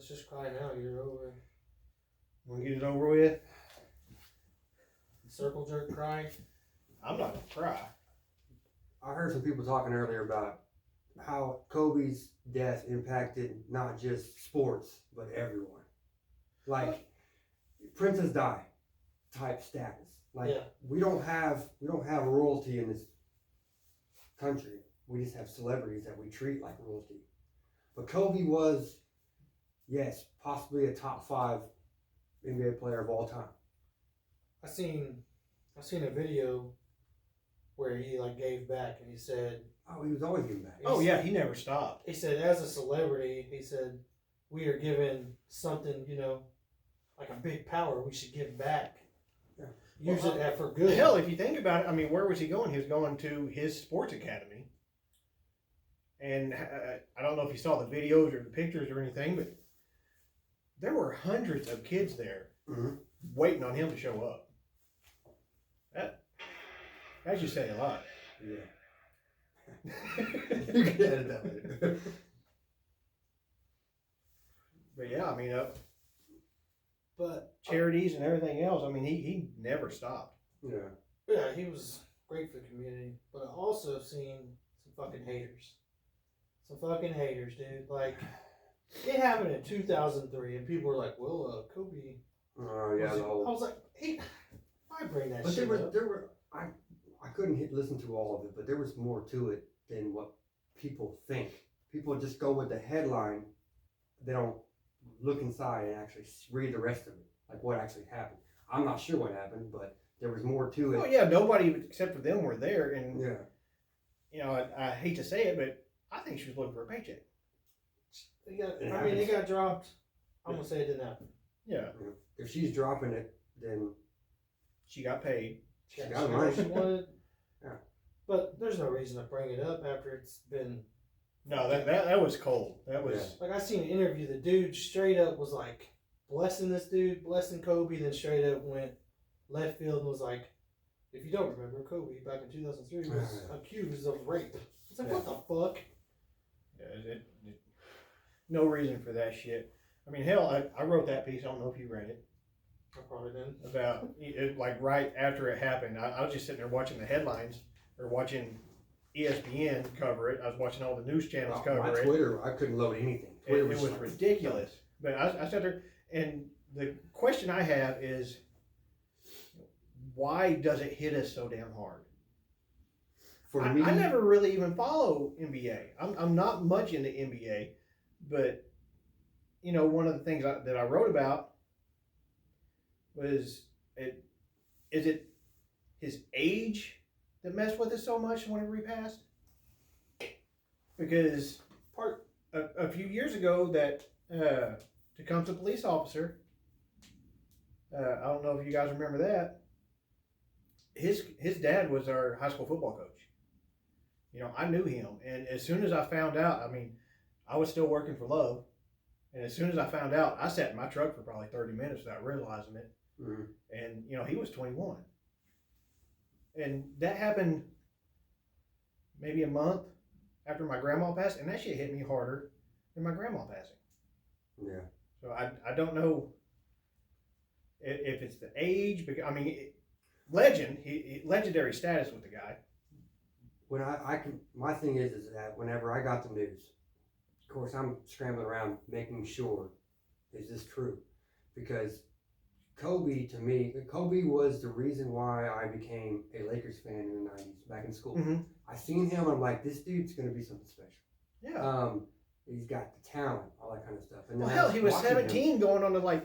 Let's just cry now. Get it over. Want to get it over with? Circle jerk crying. I'm not gonna cry. I heard some people talking earlier about how Kobe's death impacted not just sports but everyone. Like Princess Di type status. Like we don't have royalty in this country. We just have celebrities that we treat like royalty. But Kobe was, yes, possibly a top 5 NBA player of all time. I seen a video where he like gave back, and he said, "Oh, he was always giving back." Oh yeah, he never stopped. He said, as a celebrity, he said, we are given something, like a big power. We should give back. Yeah. Use it for good. Hell, if you think about it, I mean, where was he going? He was going to his sports academy. And I don't know if you saw the videos or the pictures or anything, but there were hundreds of kids there waiting on him to show up. That should say a lot. Yeah. You can edit that later. But yeah, I mean, but charities and everything else, I mean, he never stopped. Yeah. Yeah, he was great for the community. But I also seen some fucking haters. Some fucking haters, dude. Like, it happened in 2003, and people were like, well, Kobe. Oh, yeah. I was like, hey, why bring that shit up? There were, I couldn't listen to all of it, but there was more to it than what people think. People just go with the headline. They don't look inside and actually read the rest of it, like what actually happened. I'm not sure what happened, but there was more to it. Oh yeah, nobody except for them were there, and yeah. I hate to say it, but I think she was looking for a paycheck. It got dropped. I'm gonna say it didn't happen. Yeah. If she's dropping it, then she got paid. She got money. She wanted. Yeah. But there's no reason to bring it up after it's been. No, that was cold. That was like I seen an interview. The dude straight up was like blessing this dude, blessing Kobe, then straight up went left field and was like, if you don't remember, Kobe back in 2003 was accused of rape. It's like, what the fuck? Yeah, no reason for that shit. I mean, hell, I wrote that piece. I don't know if you read it. I probably didn't. About it, like right after it happened. I was just sitting there watching the headlines or watching ESPN cover it. I was watching all the news channels cover it. Twitter, I couldn't load anything. It was ridiculous. But I sat there, and the question I have is, why does it hit us so damn hard? For me, I never really even follow NBA. I'm not much into NBA, but one of the things that I wrote about was is it his age that messed with us so much whenever he passed? Because a few years ago that Tecumseh police officer, I don't know if you guys remember that, his dad was our high school football coach. I knew him, and as soon as I found out, I mean, I was still working for Love, and as soon as I found out, I sat in my truck for probably 30 minutes without realizing it. Mm-hmm. And he was 21, and that happened maybe a month after my grandma passed, and that shit hit me harder than my grandma passing. Yeah. So I don't know if it's the age, because I mean, legendary status with the guy. When my thing is that whenever I got the news, of course I'm scrambling around making sure, is this true? Because Kobe was the reason why I became a Lakers fan in the 90s, back in school. Mm-hmm. I seen him, I'm like, this dude's going to be something special. Yeah. He's got the talent, all that kind of stuff. And well, hell, he was 17 going on to I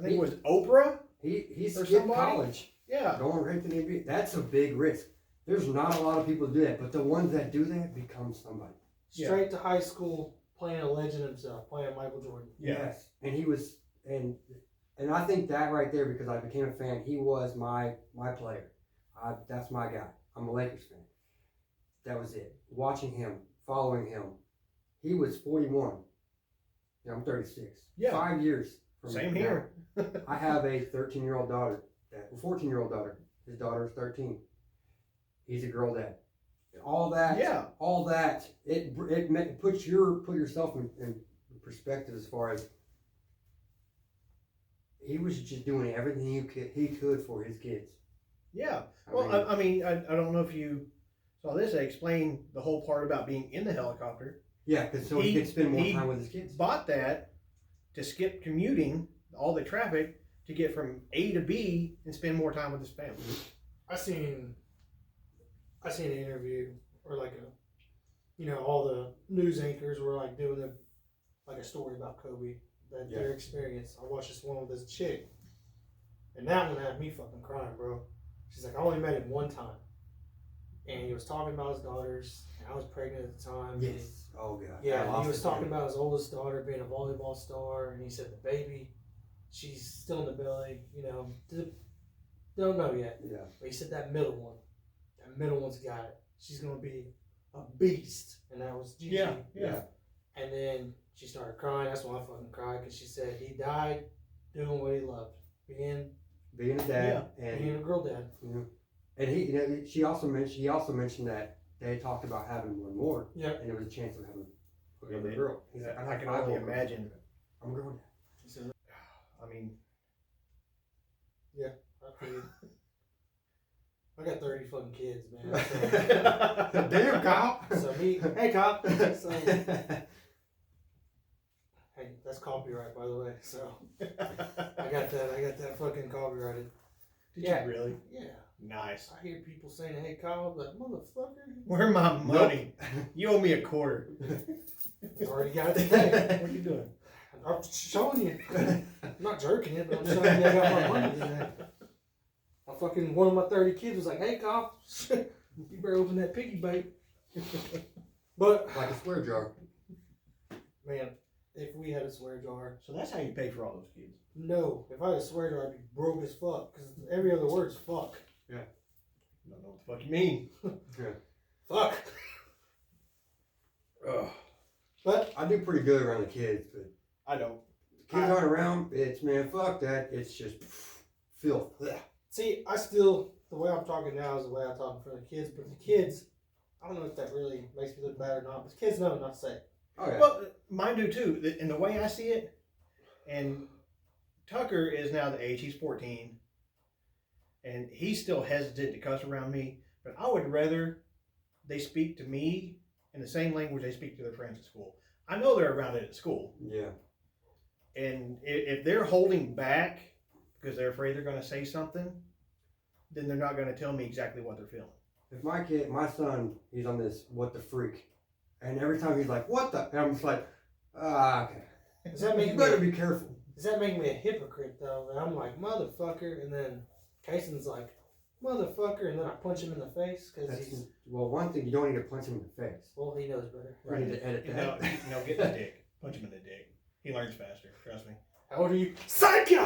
think it was Oprah? He skipped college. Yeah. Going right to the NBA. That's a big risk. There's not a lot of people who do that, but the ones that do that become somebody. Straight to high school, playing a legend himself, playing Michael Jordan. Yeah. Yes. And he was, and I think that right there, because I became a fan, he was my player. That's my guy. I'm a Lakers fan. That was it. Watching him, following him. He was 41. Yeah, I'm 36. Yeah. 5 years. Same here. I have a 13-year-old daughter, 14-year-old daughter. His daughter is 13. He's a girl dad. All that. Yeah. All that. It put yourself in perspective as far as he was just doing everything he could for his kids. Yeah. Well, I mean, I don't know if you saw this. They explained the whole part about being in the helicopter. Yeah, because so he could spend more time with his kids. Bought that to skip commuting, all the traffic, to get from A to B and spend more time with his family. I seen an interview or like all the news anchors were like doing a story about Kobe, their experience. I watched this one with this chick, and that one had me fucking crying, bro. She's like, I only met him one time, and he was talking about his daughters, and I was pregnant at the time. Yes. Oh god. Yeah, and he was talking about his oldest daughter being a volleyball star, and he said the baby, she's still in the belly, don't know yet. Yeah. But he said that middle one's got it. She's gonna be a beast, and that was Gigi. Yeah. And then she started crying. That's when I fucking cried, because she said he died doing what he loved, being a dad and being a girl dad. And he also mentioned that they had talked about having one more. Yeah. And there was a chance of having a girl. He's like, I can only imagine. I'm a girl dad. He said, I mean, yeah, I got 30 fucking kids, man. So, damn, Kyle. So hey, Kyle. So, hey, that's copyright, by the way. So I got that fucking copyrighted. Did you really? Yeah. Nice. I hear people saying, "Hey, Kyle," like, motherfucker. Where my money? You owe me a quarter. Already got it today. What are you doing? I'm showing you. I'm not jerking it, but I'm showing you I got my money today. One of my 30 kids was like, "Hey, Kyle, you better open that piggy bank." But like a swear jar. Man, if we had a swear jar. So that's how you pay for all those kids. No, if I had a swear jar, I'd be broke as fuck, because every other word's fuck. Yeah. I don't know what the fuck you mean. Yeah. Fuck. Ugh. But I do pretty good around the kids, but I don't. Kids aren't around, fuck that. It's just filth. See, the way I'm talking now is the way I talk in front of the kids, but the kids, I don't know if that really makes me look bad or not, but the kids know not to say it. Oh, yeah. Well, mine do too. And the way I see it, and Tucker is now the age, he's 14, and he's still hesitant to cuss around me, but I would rather they speak to me in the same language they speak to their friends at school. I know they're around it at school. Yeah. And if they're holding back because they're afraid they're going to say something, then they're not going to tell me exactly what they're feeling. If my son, he's on this what the freak, and every time he's like, what the, and I'm just like, okay. Does that make you better be careful. Does that make me a hypocrite, though? That I'm like, motherfucker, and then Cason's like, motherfucker, and then I punch him in the face because he's... Well, one thing, you don't need to punch him in the face. Well, he knows better. You need to edit that. No, get in the dick. Punch him in the dick. He learns faster, trust me. How old are you? Psycho!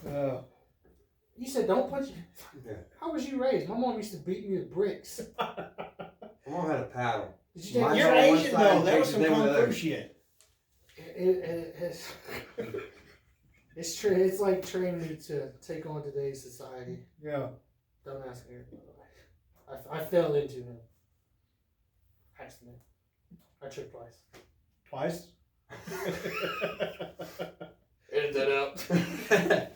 Yeah. You said don't punch him. Yeah. How was you raised? My mom used to beat me with bricks. My mom had a paddle. Did you take You're Asian, though. That was some kung fu shit. It's like training me to take on today's society. Yeah. Don't ask me. I fell into him. Accident. I tripped twice. Twice? Edit that out.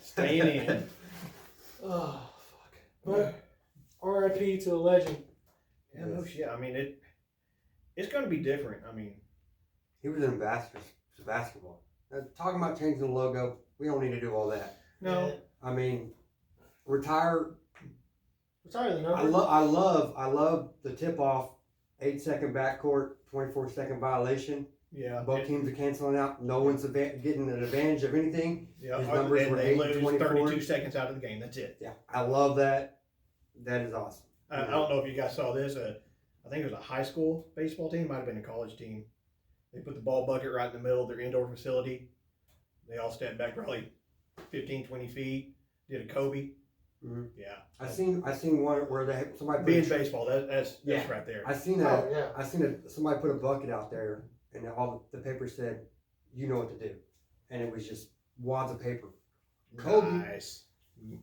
Staying in. Oh, fuck. But R.I.P. to a legend. Yeah, no shit. I mean, it's going to be different. I mean, he was an ambassador to basketball. Talking about changing the logo, we don't need to do all that. no. I mean, retire Retire the number. I love the tip off, 8-second backcourt, 24-second violation. Yeah. Both teams are canceling out. No one's getting an advantage of anything. Yeah. His numbers were they 8 lose 24. 32 seconds out of the game. That's it. Yeah, I love that. That is awesome. I don't know if you guys saw this. I think it was a high school baseball team. Might have been a college team. They put the ball bucket right in the middle of their indoor facility. They all stepped back probably 15, 20 feet. Did a Kobe. Mm-hmm. Yeah. I seen one where somebody Being baseball, that's Yeah. right there. Somebody put a bucket out there, and all the paper said, "You know what to do," and it was just wads of paper. Kobe. Nice.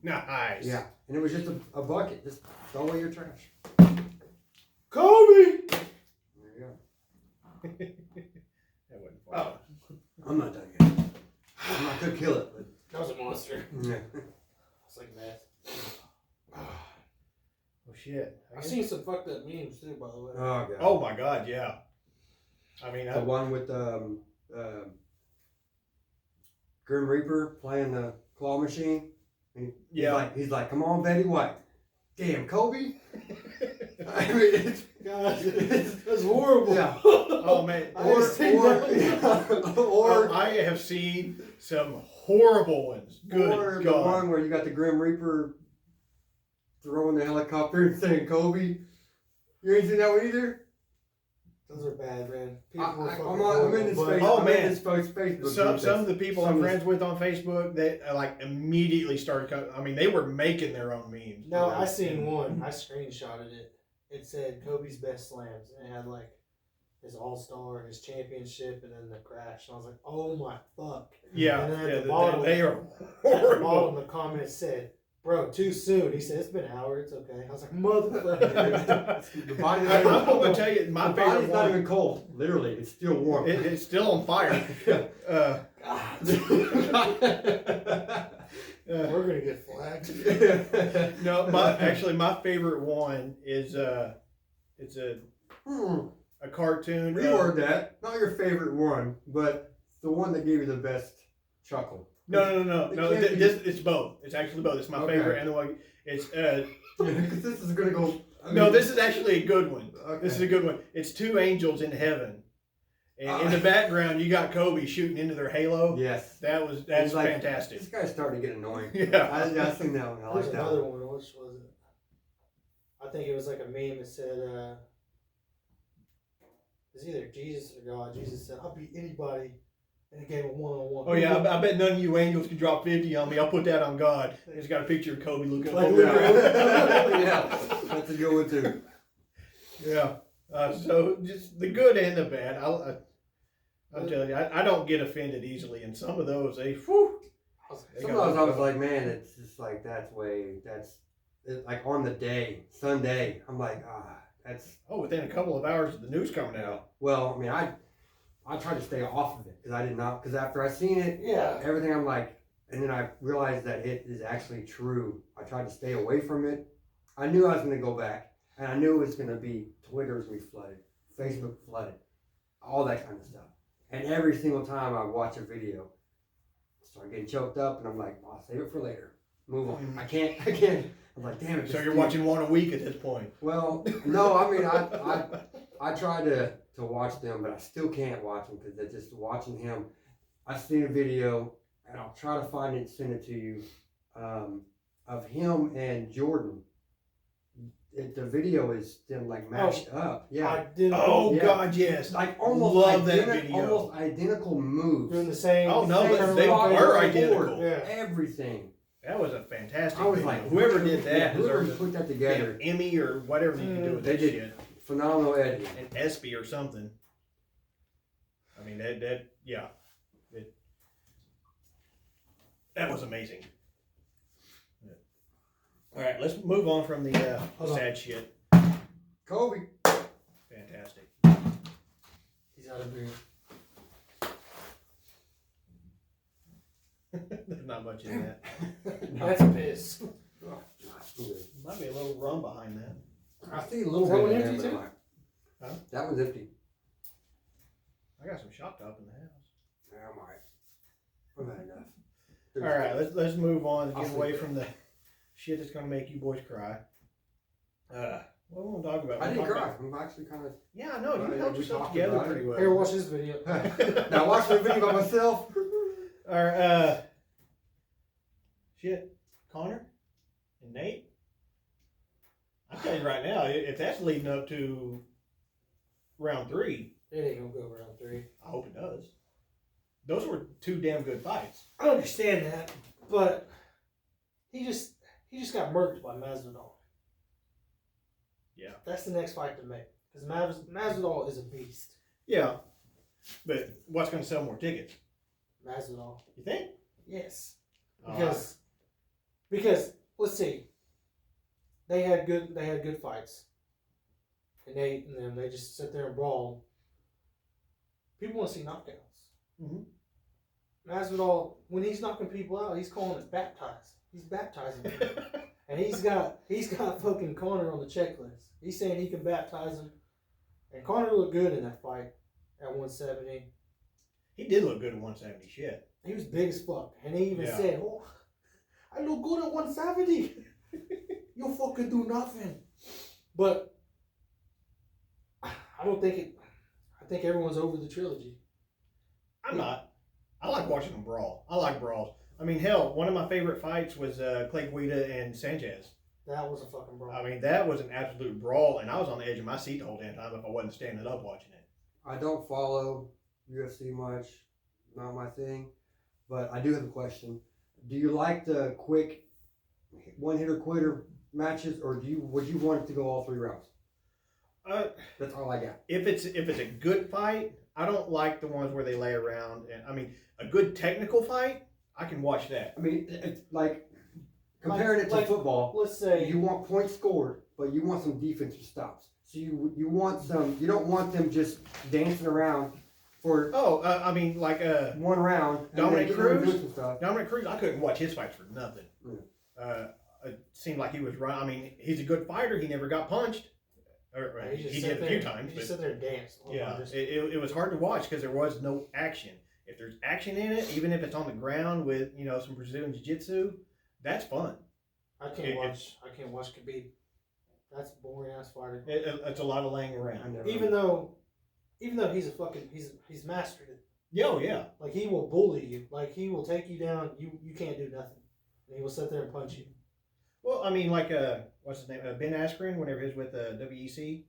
Yeah, and it was just a bucket. Just throw away your trash. Kobe! There you go. That wasn't fun. I'm not done yet. could kill it. But, That was a monster. yeah. It's like meth. Oh shit! I've seen some fucked up memes too, by the way. Oh god. Oh my god, yeah. I mean, The one with Grim Reaper playing the claw machine. And he's like, come on, Betty White. Damn, Kobe. I mean, It's horrible. Yeah. oh man. Or I have seen some horrible ones. Good or God. the one where you got the Grim Reaper throwing the helicopter and saying Kobe. You ain't seen that one either? Those are bad, man. I'm in this Facebook. Oh, I'm man. in this Facebook Some of the people I'm some- friends with on Facebook that like immediately started. I mean, they were making their own memes. No, I seen one. I screenshotted it. It said Kobe's best slams, and it had like his All-Star, his championship, and then the crash. And I was like, oh my fuck. Yeah, And then at yeah, the bottom, they are at the horrible. bottom, the comment said, "Bro, too soon." He said, "It's been an hour. It's okay." I was like, "Motherfucker." The body's I'm not even going to cold. tell you, my The favorite body's not one. even cold. Literally, it's still warm. It's still on fire. We're gonna get flagged. No, my favorite one is it's a cartoon. Reword that. Not your favorite one, but the one that gave you the best chuckle. No. It can't be- It's both. It's actually both. It's my Okay. favorite and the one. It's Because this is gonna go. no. This is actually a good one. Okay. This is a good one. It's two angels in heaven, and in the background you got Kobe shooting into their halo. Yes. That's It's like, fantastic. This guy's starting to get annoying. Yeah. I seen that one. I There's like that another one. one. Which was it? I think it was like a meme that said, it's either Jesus or God. Jesus said, "I'll beat anybody," and it gave a one-on-one. Oh yeah, I bet none of you angels can drop 50 on me. I'll put that on God. It's got a picture of Kobe looking Like, up. Yeah, that's a good one too. Yeah. So just the good and the bad. I'm telling you, I don't get offended easily, and some of those they. Whew, they got Sometimes I was me. like, man, it's just like like on the day, Sunday. I'm like, that's. Oh, within a couple of hours of the news coming out. Well, I mean, I tried to stay off of it because I did not. Because after I seen it, Yeah. everything I'm like, and then I realized that it is actually true. I tried to stay away from it. I knew I was going to go back, and I knew it was going to be Twitter was going to be flooded, Facebook flooded, all that kind of stuff. And every single time I watch a video, I start getting choked up, and I'm like, I'll save it for later. Move on. I can't. I'm like, damn it. So this you're dude- watching one a week at this point. Well, no, I mean, I try to watch them, but I still can't watch them because they're just watching him. I seen a video, and I'll try to find it and send it to you, of him and Jordan. The video is them like mashed up. Yeah. I did. Oh Yeah. God, yes. Like almost Love that video. almost identical moves. Doing the same. Oh, no, same but they turnaround. were Board, identical. Yeah. Everything. That was a fantastic. I was video. like, whoever did that whoever deserves put that an together, Emmy or whatever you can do with They that did. shit. phenomenal editing. An ESPY or something. I mean that was amazing. Yeah. All right, let's move on from the Hold on. sad shit. Kobe. Fantastic. He's out of beer. There's not much in that. That's piss. Might be a little rum behind that. I see a little Is that bit one in empty there, too? but like- Huh? That one's empty. I got some shop top in the house. Yeah, I'm alright. I've had enough. All right, let's move on and I'll get away sleep. from the shit that's gonna make you boys cry. What we gonna talk about? I We'll didn't talk cry. about- I'm actually kind of. Yeah, I know you Yeah, held we yourself talked together about it. pretty well. Here, watch this video. Now watch the video by myself. All right, shit, Connor and Nate. I'm telling you right now, if that's leading up to round 3, It ain't gonna go round 3. I hope it does. Those were 2 damn good fights. I understand that, but he just got murked by Masvidal. Yeah. That's the next fight to make because Masvidal is a beast. Yeah, but what's gonna sell more tickets? Masvidal, You think? yes, All because let's see, they had good fights, and they just sit there and brawl. People want to see knockouts. Mhm. Masvidal, when he's knocking people out, he's calling it baptized. He's baptizing people. And he's got fucking Conor on the checklist. He's saying he can baptize him. And Conor looked good in that fight at 170. He did look good at 170. Shit. He was big as fuck. And he even Yeah. said, "Oh, I look good at 170. You fucking do nothing." But I don't think it. I think everyone's over the trilogy. I'm not. I like watching them brawl. I like brawls. I mean, hell, one of my favorite fights was Clay Guida and Sanchez. That was a fucking brawl. I mean, that was an absolute brawl, and I was on the edge of my seat the whole damn time if I wasn't standing up watching it. I don't follow UFC much, not my thing, but I do have a question. Do you like the quick one-hitter quitter matches, or would you want it to go all 3 rounds? That's all I got. If it's a good fight, I don't like the ones where they lay around. And I mean, a good technical fight, I can watch that. I mean, it's like comparing it to football. Let's say you want points scored, but you want some defensive stops. So you want some. You don't want them just dancing around for. I mean, like 1 round. Dominic Cruz. Stuff. Dominic Cruz, I couldn't watch his fights for nothing. It seemed like he was running. I mean, he's a good fighter. He never got punched. Or, he did a few times. He just sit there and dance. Yeah, it was hard to watch because there was no action. If there's action in it, even if it's on the ground with some Brazilian jiu-jitsu, that's fun. I can't watch Khabib. That's a boring ass fighter. It's a lot of laying around. Even though he's a fucking he's mastered it. Yeah. Like he will bully you. Like he will take you down. You can't do nothing. And he will sit there and punch you. Well, I mean, like what's his name? Ben Askren, whenever he was with WEC,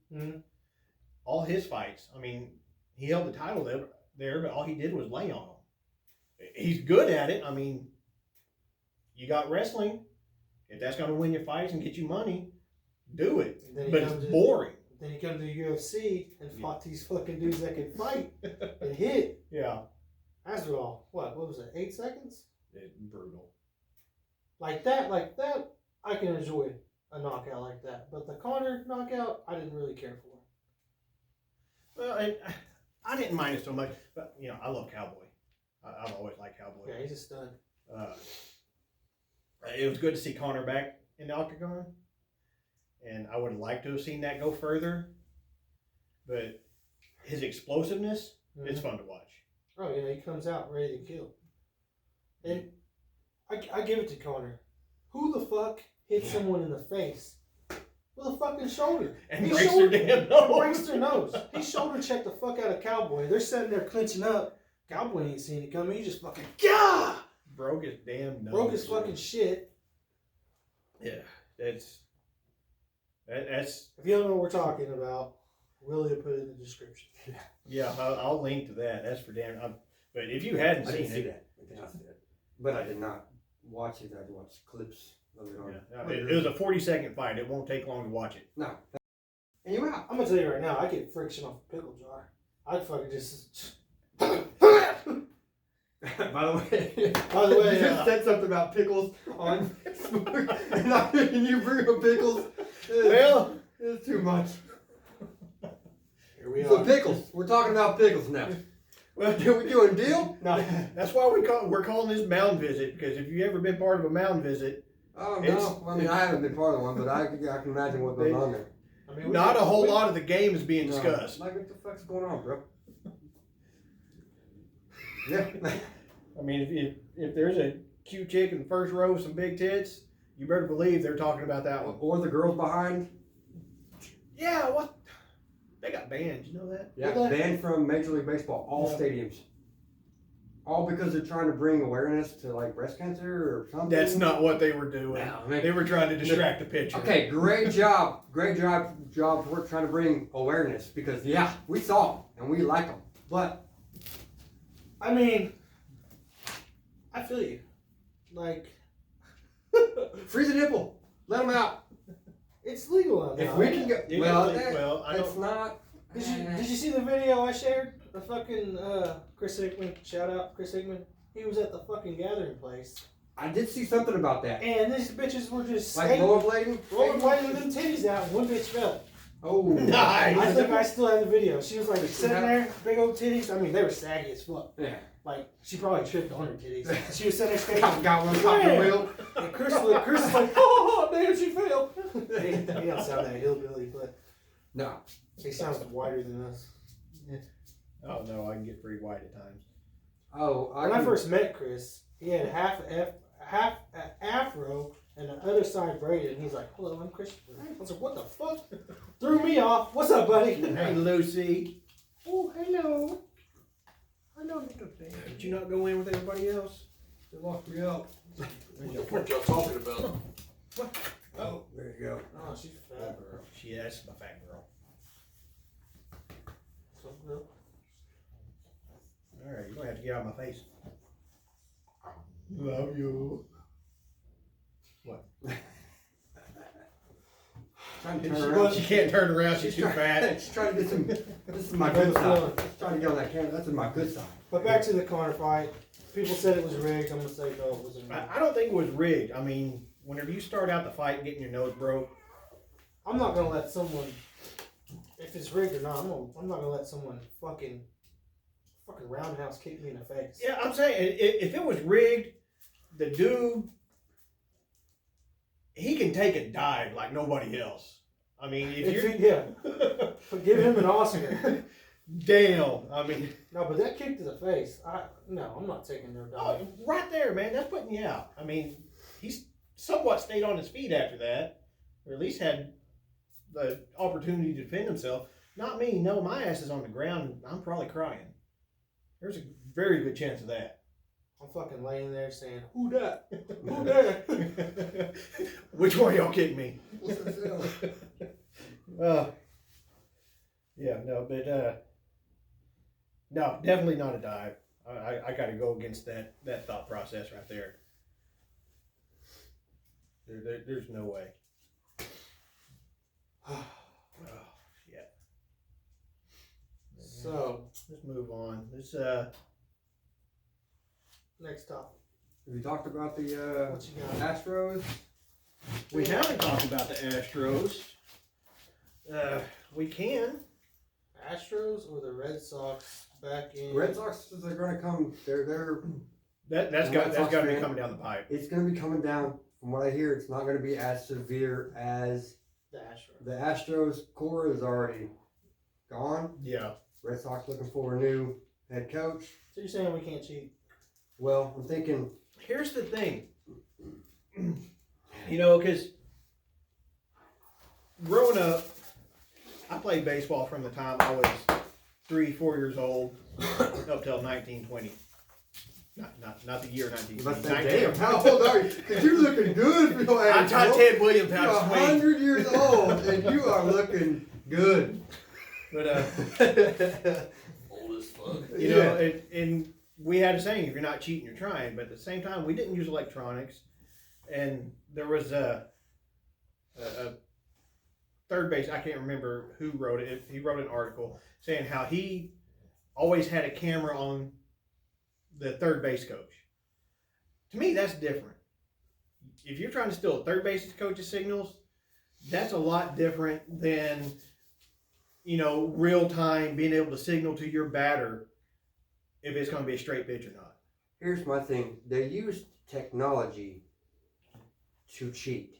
all his fights. I mean, he held the title there, but all he did was lay on them. He's good at it. I mean, you got wrestling. If that's going to win your fights and get you money, do it. But it's boring. Then you come to the UFC and fought these fucking dudes that can fight and hit. Yeah. Masvidal, what was it? 8 seconds? It's brutal. Like that, I can enjoy a knockout like that. But the Conor knockout, I didn't really care for. Well, I didn't mind it so much, but I love Cowboy. I've always liked Cowboy. Yeah, he's a stud. It was good to see Conor back in the octagon, and I would have liked to have seen that go further. But his explosiveness, it's fun to watch. Oh yeah, he comes out ready to kill. And I give it to Conor. Who the fuck hit someone in the face with a fucking shoulder? And breaks their damn nose. Breaks their nose. He shoulder checked the fuck out of Cowboy. They're sitting there clenching up. Cowboy ain't seen it coming. He just fucking broke his damn nose. Broke his fucking shit. Yeah, that's. If you don't know what we're talking about, Willie will put it in the description. Yeah, I'll link to that. That's for damn. But if you hadn't seen it, but I did not watch it. I watched clips of it on. Yeah. It was a 40-second fight. It won't take long to watch it. No. Anyway, I'm gonna tell you right now, I get friction off a pickle jar. I'd fucking just. By the way, you just said something about pickles on Facebook, and you bring up pickles. Well, it's too much. Here we So are. pickles. We're talking about pickles now. Well, Are we doing a deal? No, that's why we're calling this mound visit, because if you've ever been part of a mound visit, Oh no! I mean, I haven't been part of one, but I can imagine what goes on there. I mean, not a whole lot of the game is being discussed. Like, what the fuck's going on, bro? Yeah. I mean, if there's a cute chick in the first row with some big tits, you better believe they're talking about that one. Or the girls behind. Yeah, what? They got banned. You know that? Yeah, banned from Major League Baseball, all stadiums. All because they're trying to bring awareness to like breast cancer or something. That's not what they were doing. No, they were trying to distract the pitcher. Okay, great job for trying to bring awareness because we saw them and we like them, but I mean, I feel you. Like, freeze a nipple, let them out. it's legal out now. If we can go, it's not. Did you see the video I shared? The fucking Chris Hickman, shout out Chris Hickman. He was at the fucking gathering place. I did see something about that. And these bitches were just like rollerblading with them titties out, and one bitch fell. Oh, Nice. I think I still have the video. She was like sitting there, big old titties. I mean, they were saggy as fuck. Yeah. Like, she probably tripped on her titties. She was sitting there skating. Got one top the wheel. And Chris was like, oh, damn, she fell. He don't sound that hillbilly, but No. he sounds whiter than us. Oh no, I can get pretty white at times. Oh, When I first met Chris, he had half an afro and the other side braided, and he's like, hello, I'm Christopher. I was like, what the fuck? Threw me off. What's up, buddy? Hey, Lucy. Oh, hello. Hello, little baby. Did you not go in with everybody else? They locked me up. What y'all talking about? Oh, there you go. Oh, she's fat, girl. Yeah, that's my fat girl. So good. All right, you're gonna have to get out of my face. Love you. What? Trying to turn around. She can't turn around. She's too fat. She's trying to get some. This is my good side. She's trying to get on that camera. That's my good side. But back to the Connor fight. People said it was rigged. I'm gonna say no, it wasn't rigged. I don't think it was rigged. I mean, whenever you start out the fight getting your nose broke, I'm not gonna let someone, if it's rigged or not, I'm not gonna let someone fucking roundhouse kick me in the face. yeah, I'm saying if it was rigged, the dude, he can take a dive like nobody else. I mean, But give him an Oscar. damn. I mean, No, but that kick to the face, I'm not taking no oh, dive. right there, man. That's putting you out. I mean, he's somewhat stayed on his feet after that, or at least had the opportunity to defend himself. Not me. No, my ass is on the ground. I'm probably crying. There's a very good chance of that. I'm fucking laying there saying, who that? Who that? Which one of y'all kicked me? Yeah, no, but no, definitely not a dive. I got to go against that thought process right there. There's no way. Oh, yeah. So, Let's move on. Let's next topic. Have you talked about the What you got? Astros? we haven't talked about the Astros. We can. Astros or the Red Sox back in... Red Sox are going to come. They're. That's The got Red Sox to be fan. coming down the pipe. It's going to be coming down. From what I hear, it's not going to be as severe as The Astros. the Astros. Core is already gone. Yeah. Red Sox looking for a new head coach. So you're saying we can't cheat? Well, I'm thinking. Here's the thing. You know, because growing up, I played baseball from the time I was 3-4 years old up till 1920. Not the year 1920. Damn, how old are you? Because you're looking good for your I'm age. Ted Williams. You're How 100 years old and you are looking good. But Old as fuck. you know, and we had a saying: if you're not cheating, you're trying. But at the same time, we didn't use electronics, and there was a third base. I can't remember who wrote it. He wrote an article saying how he always had a camera on the third base coach. To me, that's different. If you're trying to steal a third base coach's signals, that's a lot different than, you know, real time being able to signal to your batter if it's going to be a straight pitch or not. Here's my thing. They use technology to cheat.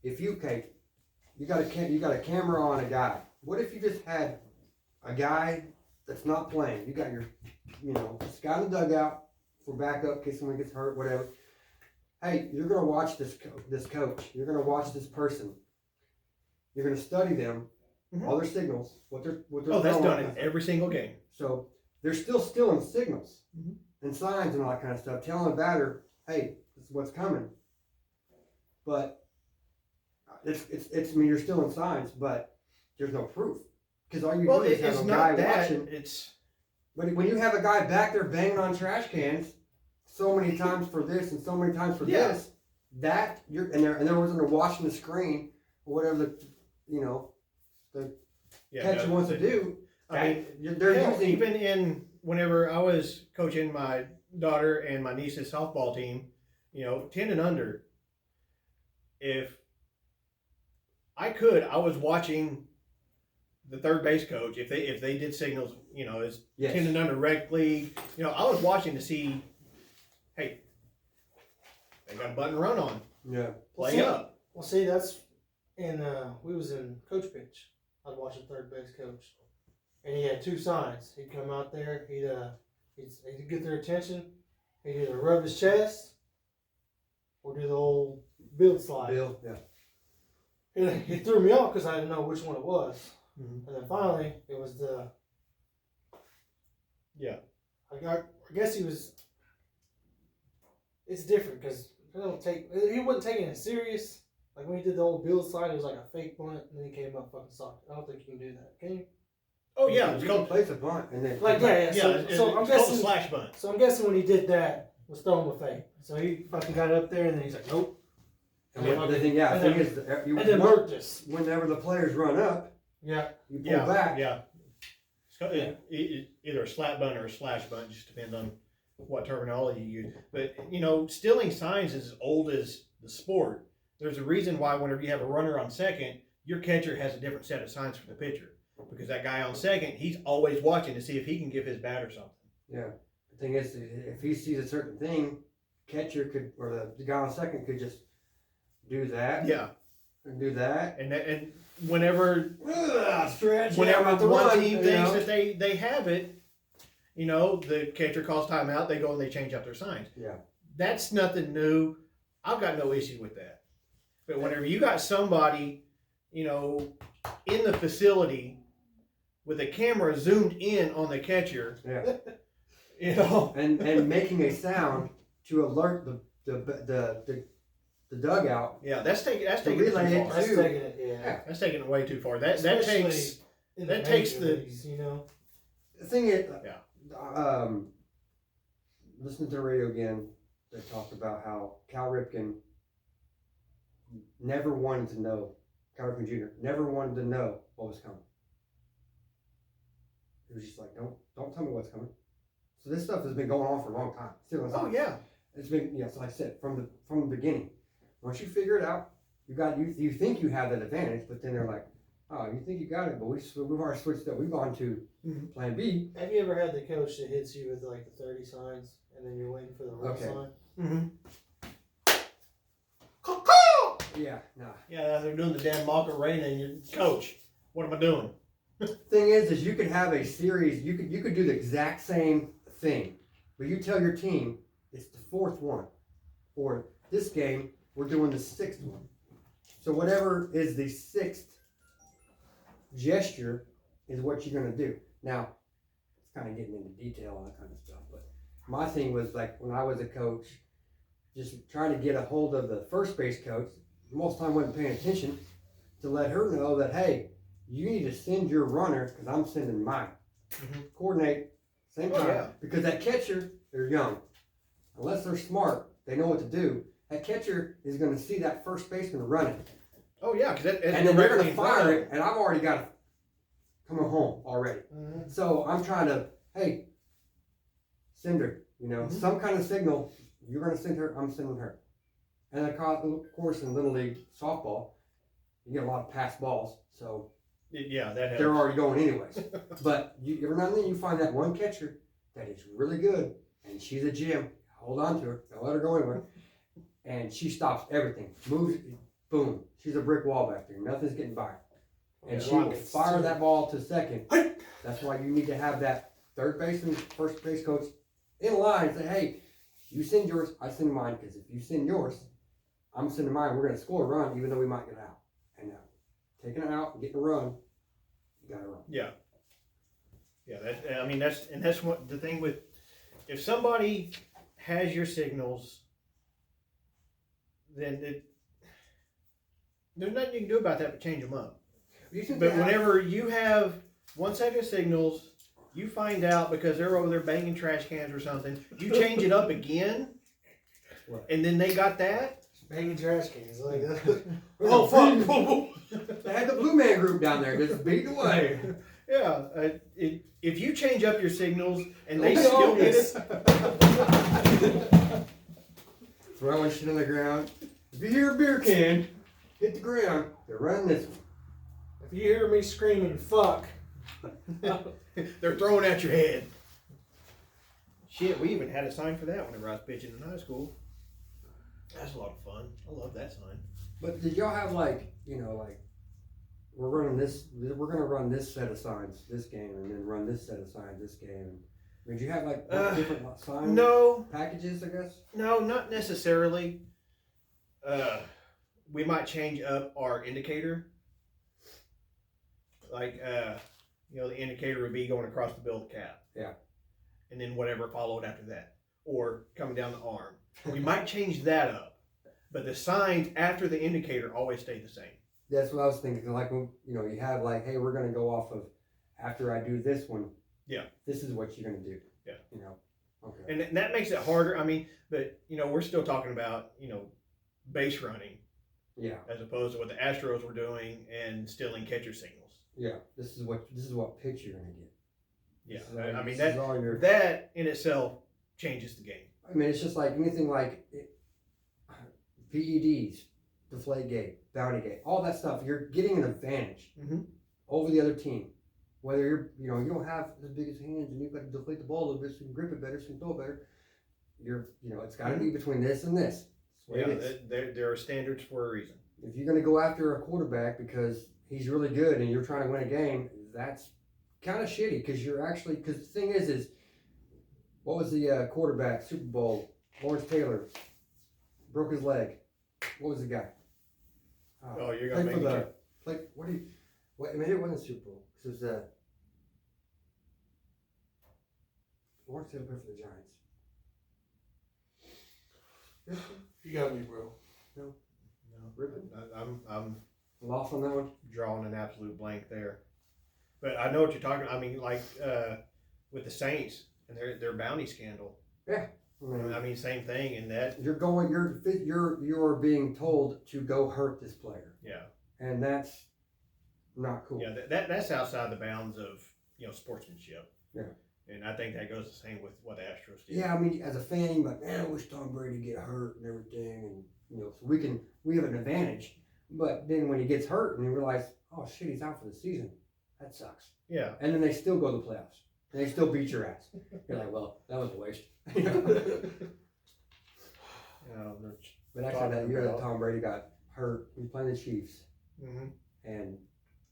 If you got a camera on a guy. What if you just had a guy that's not playing? You got your, this guy in the dugout for backup in case someone gets hurt, whatever. Hey, you're gonna watch this coach. You're gonna watch this person. You're gonna study them, all their signals, what they're. Oh, that's throwing. done in every single game. So they're still stealing signals and signs and all that kind of stuff, telling the batter, "Hey, this is what's coming." But it's. I mean, you're stealing signs, but there's no proof because all you do is have a guy watching. But when you have a guy back there banging on trash cans, so many times for this and so many times for this, that you're and they're watching the screen or whatever the catcher wants to do. I mean, they're using even in whenever I was coaching my daughter and my niece's softball team, 10 and under. If I was watching the third base coach, if they did signals, is Yes. 10 and under rec league, I was watching to see, hey, they got a button run on, Yeah. play See, up. Well, see, that's in we was in coach pitch. I'd watch the third base coach, and he had two signs. He'd come out there. He'd get their attention. He'd either rub his chest or do the old build slide. Bill. Yeah. And he threw me off because I didn't know which one it was. Mhm. And then finally, it was the. Yeah. I guess he was. It's different because he wasn't taking it serious. Like when he did the old build slide, it was like a fake bunt, and then he came up fucking socked. I don't think you can do that. Can you? Oh yeah, You can place a bunt and then. Like yeah. So it's I'm called a guessing. slash bunt. So I'm guessing when he did that, was throwing a fake. So he fucking got up there, and then he's like, nope. And the thing is, And then worked this. whenever the players run up, Yeah. you pull back. Yeah. Either a slap bunt or a slash bunt, just depends on what terminology you use. But stealing signs is as old as the sport. There's a reason why whenever you have a runner on second, your catcher has a different set of signs from the pitcher, because that guy on second, he's always watching to see if he can give his batter something. Yeah. The thing is, if he sees a certain thing, catcher could, or the guy on second could just do that. Yeah. And do that. And whenever Stretch. whenever the one run, team thinks that they have it, the catcher calls timeout, they go and they change up their signs. Yeah. That's nothing new. I've got no issue with that. But whenever you got somebody, in the facility with a camera zoomed in on the catcher, Yeah. and making a sound to alert the dugout. Yeah, that's taking it too relay it far. That's Two. taking it. Yeah. That's taking it way too far. That Especially takes in that the takes major the- leagues, The thing is, Yeah. Listening to the radio again, they talked about how Cal Ripken never wanted to know, Cal Ripken Jr. never wanted to know what was coming. He was just like, don't tell me what's coming. So this stuff has been going on for a long time. Oh yeah. It's been, so like I said, from the beginning. Once you figure it out, you think you have that advantage, but then they're like, oh, you think you got it, but we've already switched up. We've gone to plan B. Have you ever had the coach that hits you with like the 30 signs, and then you're waiting for the real Okay. sign? Mm-hmm. Yeah, nah. Yeah, they're doing the damn Macarena, and you're, coach, what am I doing? Thing is you could have a series. You could do the exact same thing, but you tell your team it's the fourth one, or this game we're doing the sixth one. So whatever is the sixth gesture is what you're gonna do. Now, it's kind of getting into detail and that kind of stuff, but my thing was like when I was a coach, just trying to get a hold of the first base coach. Most of the time wasn't paying attention to let her know that hey, you need to send your runner because I'm sending mine. Mhm. Coordinate same time Yeah. because that catcher, they're young. Unless they're smart, they know what to do. That catcher is going to see that first baseman running, Oh yeah, because and then they're going to fire it, and I've already got it coming home already. Mm-hmm. So I'm trying to, hey, send her. Mhm. Some kind of signal. You're going to send her. I'm sending her. And of course, in Little League softball, you get a lot of pass balls, so Yeah, that helps. they're already going anyways. But every now and then you find that one catcher that is really good, and she's a gem. Hold on to her. Don't let her go anywhere. And she stops everything. Moves, boom. She's a brick wall back there. Nothing's getting by her. And Yeah, she will rockets, fire too. that ball to second. That's why you need to have that third baseman, first base coach in line and say, hey, you send yours, I send mine. Because if you send yours, I'm sending mine. We're going to score a run even though we might get out. And taking it out and getting a run, you got to run. Yeah. Yeah, that's what the thing with, if somebody has your signals, then there's nothing you can do about that but change them up. But whenever you have 1 second signals, you find out because they're over there banging trash cans or something, you change it up again, and then they got that. Banging trash cans like that. Oh, fuck. They had the Blue Man Group down there just beating away. Yeah, if you change up your signals and they Don't be still get obvious. it, Throwing shit on the ground. If you hear a beer can hit the ground, they're running this one. If you hear me screaming, fuck. They're throwing at your head. Shit, we even had a sign for that whenever I was pitching in high school. That's a lot of fun. I love that sign. But did y'all have like, we're gonna run this set of signs this game, and then run this set of signs this game? Did you have like different sign packages? I guess. No, not necessarily. We might change up our indicator. Like, the indicator would be going across the bill of the cap. Yeah. And then whatever followed after that, or coming down the arm. We might change that up, but the signs after the indicator always stay the same. That's what I was thinking. Like, when, you have like, hey, we're gonna go off of after I do this one. Yeah. This is what you're gonna do. Yeah. Okay. And that makes it harder. I mean, but we're still talking about base running. Yeah. As opposed to what the Astros were doing and stealing catcher signals. Yeah. This is what pitch you're gonna get. Yeah. I mean that in itself changes the game. I mean, it's just like anything like PEDs, deflate gate, bounty gate, all that stuff. You're getting an advantage over the other team. Whether you don't have the biggest hands and you've got to deflate the ball a little bit so you can grip it better, so you can throw it better. It's got to be between this and this. Yeah, there are standards for a reason. If you're going to go after a quarterback because he's really good and you're trying to win a game, that's kind of shitty because the thing is what was the quarterback Super Bowl? Lawrence Taylor broke his leg. What was the guy? You're gonna make it. It wasn't Super Bowl. It was Lawrence Taylor played for the Giants. You got me, bro. No. I'm Lost on that one. Drawing an absolute blank there. But I know what you're talking about. I mean, like with the Saints and their bounty scandal. Yeah. I mean, same thing in that you're being told to go hurt this player. Yeah. And that's not cool. Yeah, that's outside the bounds of sportsmanship. Yeah. And I think that goes the same with what the Astros did. Yeah, I mean, as a fan, you're like, man, I wish Tom Brady get hurt and everything, and so we have an advantage. But then when he gets hurt and you realize, oh shit, he's out for the season, that sucks. Yeah. And then they still go to the playoffs. And they still beat your ass. You're like, well, that was a waste. But actually, that year that Tom Brady got hurt, he was playing the Chiefs, and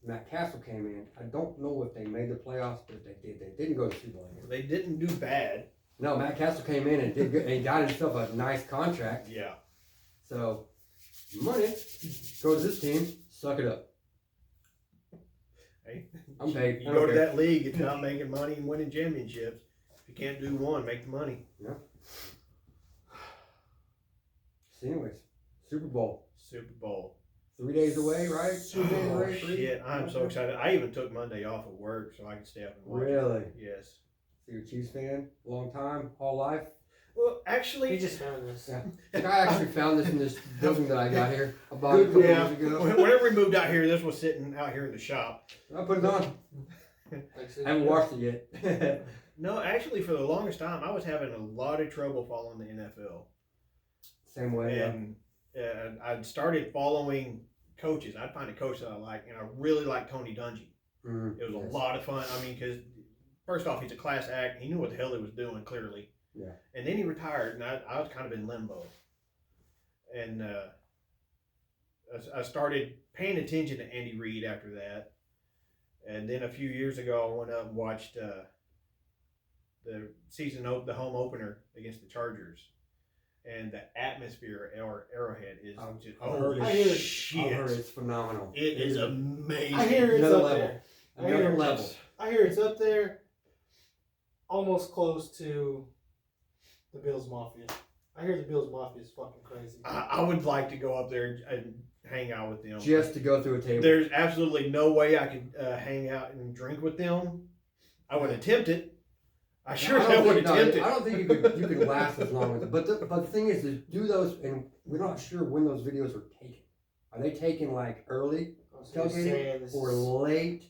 Matt Castle came in. I don't know if they made the playoffs, but if they did, they didn't go to the Super Bowl. They didn't do bad. No, Matt Castle came in and did good, and he got himself a nice contract. Yeah. So, money, go to this team, suck it up. Hey, I'm paid. You go to that league if you're not making money and winning championships. If you can't do one, make the money. Yeah. So anyways, Super Bowl. 3 days away, right? 2 days away. Shit, I'm so excited. I even took Monday off of work so I can stay up and watch Really? it. Yes. So you're a Chiefs fan? Long time? Whole life? Well, actually... He just found this. Yeah. I actually found this in this building that I got here about a couple years ago. Whenever we moved out here, this was sitting out here in the shop. I put it on. I haven't washed it yet. No, actually, for the longest time, I was having a lot of trouble following the NFL. Same way. And I started following coaches. I'd find a coach that I like, and I really liked Tony Dungy. It was a lot of fun. I mean, because first off, he's a class act. He knew what the hell he was doing, clearly. Yeah. And then he retired, and I was kind of in limbo. And I started paying attention to Andy Reid after that. And then a few years ago, I went up and watched the home opener against the Chargers. And the atmosphere or Arrowhead is just shit. I've heard it's phenomenal. It is amazing. I hear it's Another up level. there. Another level. I hear it's up there, almost close to the Bills Mafia. I hear the Bills Mafia is fucking crazy. I would like to go up there and hang out with them. Just to go through a table. There's absolutely no way I could hang out and drink with them. I would attempt it. I would attempt it. I don't think you could last as long as it. But the thing is do those, and we're not sure when those videos were taken. Are they taken like early tailgating or late,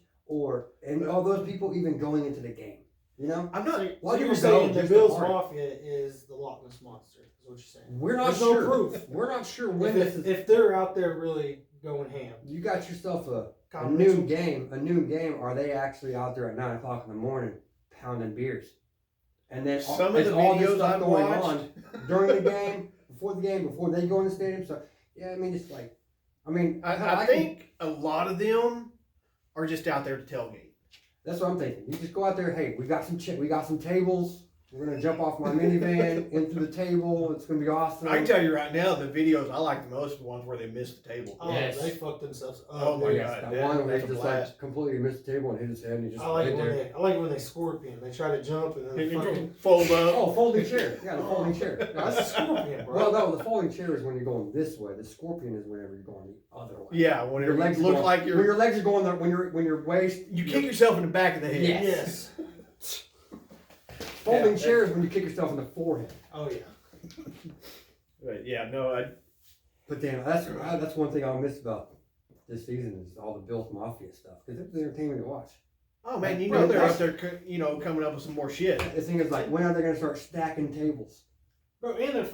and all those people even going into the game? You know, I'm not. So you're saying the Bills Mafia is the Loch Ness Monster? Is what you're saying? We're not There's sure. no proof. We're not sure when if they're out there really going ham. You got yourself a a noon game, are they actually out there at 9 o'clock in the morning pounding beers? And then some of the all this videos stuff I've going watched on during the game, before they go in the stadium. So yeah, I mean, it's like, I think a lot of them are just out there to tailgate. That's what I'm thinking. You just go out there. Hey, we got some tables. We're gonna jump off my minivan into the table. It's gonna be awesome. I can tell you right now, the videos I like the most are the ones where they missed the table. Oh, Yes. they fucked themselves up. Oh my dude. God. That one where that's he a just blast. like completely missed the table and hit his head and he just I like laid when there. I like when they scorpion. They try to jump and then fucking. Fold up. Oh, folding chair. Yeah, the folding chair. No, That's a that's scorpion, bro. well, no, the folding chair is when you're going this way. The scorpion is whenever you're going the other way. Yeah, whenever Your legs you look go- like when you're your legs are going there, when your waist. you kick yourself in the back of the head. Yes. Yes. Folding Yeah, chair is when you kick yourself in the forehead. Oh yeah. But yeah, no, But damn, that's one thing I'll miss about this season is all the Bills Mafia stuff because it's entertainment to watch. oh man, you Bro, know they're that's- out there, coming up with some more shit. The thing is like, when are they gonna start stacking tables? Bro, and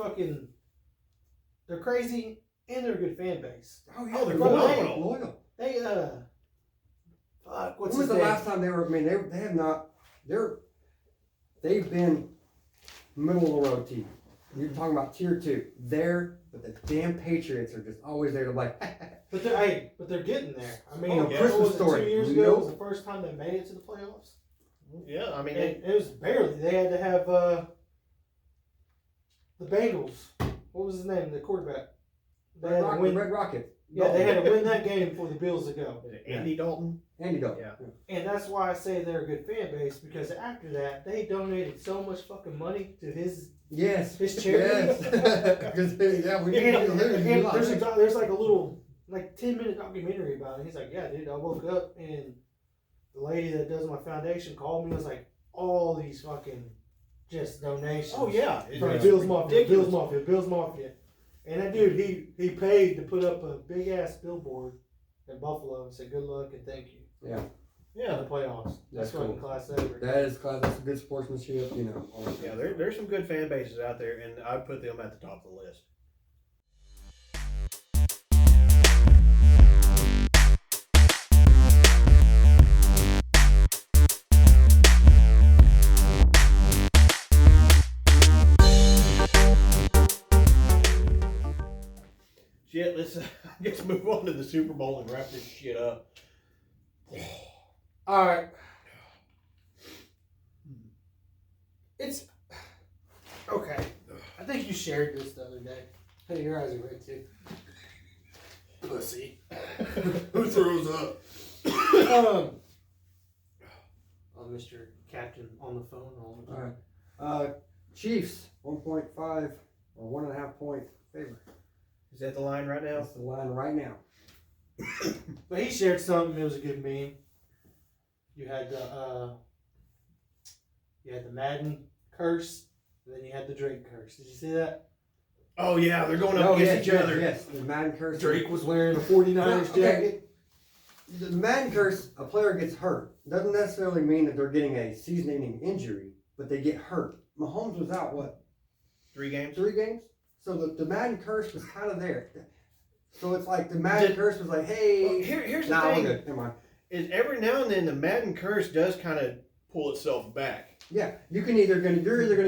they're crazy and they're a good fan base. Oh yeah, they're loyal. phenomenal. They fuck, what's When was his the name? last time they were? I mean, they have not. They've been middle of the road team. You're talking about tier 2. But the damn Patriots are just always there to like. But they're getting there. I mean, Oh, yeah. Christmas what was it, story. 2 years ago was Nope. the first time they made it to the playoffs. Yeah, I mean, And it was barely. They had to have the Bengals. What was his name? The quarterback. They had to win. Red Rocket. Yeah, they had to win that game for the Bills to go. is it Andy Dalton? Andy Dalton. Yeah. And that's why I say they're a good fan base because after that they donated so much fucking money to his Yes. charity. Yes. Because we need And, to lose. and there's like a little 10-minute documentary about it. He's like, yeah, dude, I woke up and the lady that does my foundation called me and was like, all these fucking just donations. Oh yeah, From it's Bills Mafia, ridiculous. Bills Mafia. And that dude, he paid to put up a big ass billboard in Buffalo and said good luck and thank you. Yeah. In Yeah, the playoffs. That's That's fucking cool. class ever. That is class. That's good sportsmanship. You know. all that. yeah. There's some good fan bases out there, and I put them at the top of the list. Shit, let's move on to the Super Bowl and wrap this shit up. All right. It's okay. I think you shared this the other day. Hey, your eyes are red too. Pussy. Who throws up? Oh, Mr. Captain on the phone all the time. All right. Chiefs 1.5 or 1.5 point favorite. Is that the line right now? That's the line right now. But he shared something. It was a good meme. You had the Madden curse, and then you had the Drake curse. Did you see that? Oh yeah, they're going up against each other. Yes, the Madden curse. Drake was wearing a 49ers Okay. jacket. The Madden curse, a player gets hurt. Doesn't necessarily mean that they're getting a season-ending injury, but they get hurt. Mahomes was out, what, 3 games? 3 games? So the Madden curse was kind of there. So it's like the Madden curse was like, hey, Well, here's the nah, thing. we're good. Never mind. Is every now and then the Madden curse does kind of pull itself back. Yeah, you're either gonna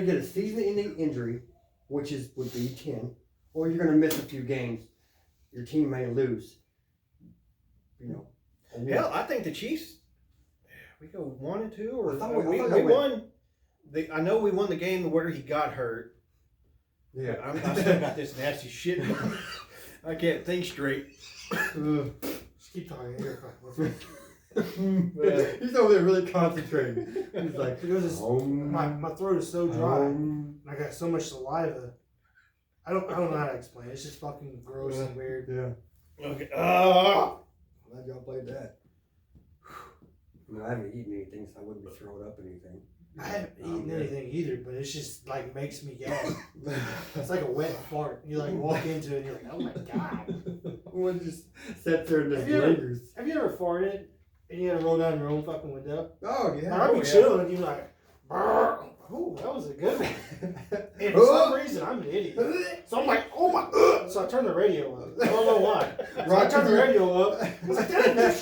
get a season-ending injury, which would be 10, or you're gonna miss a few games. Your team may lose. You know. Hell, I think the Chiefs. We go 1-2, or I thought we I went- won. I know we won the game where he got hurt. Yeah. I still got this nasty shit. I can't think straight. Just keep talking. He's over there really concentrating. He's like, Because it's, my throat is so dry. And I got so much saliva. I don't know how to explain it. It's just fucking gross and weird. Yeah. Okay. Glad y'all played that. I haven't eaten anything, so I wouldn't be throwing up anything. I haven't eaten anything either, but it's just like makes me gag. It's like a wet fart. You like walk into it and you're like, oh my god. One just sits there and just Have you ever- lingers. Have you ever farted and you had to roll down your own fucking window? Oh, yeah. I'd be chilling and you're like, oh, that was a good one. And for some reason, I'm an idiot. So I'm like, oh my, so so I turned the radio up. I don't know why. So I turned the radio up. I was like, that ain't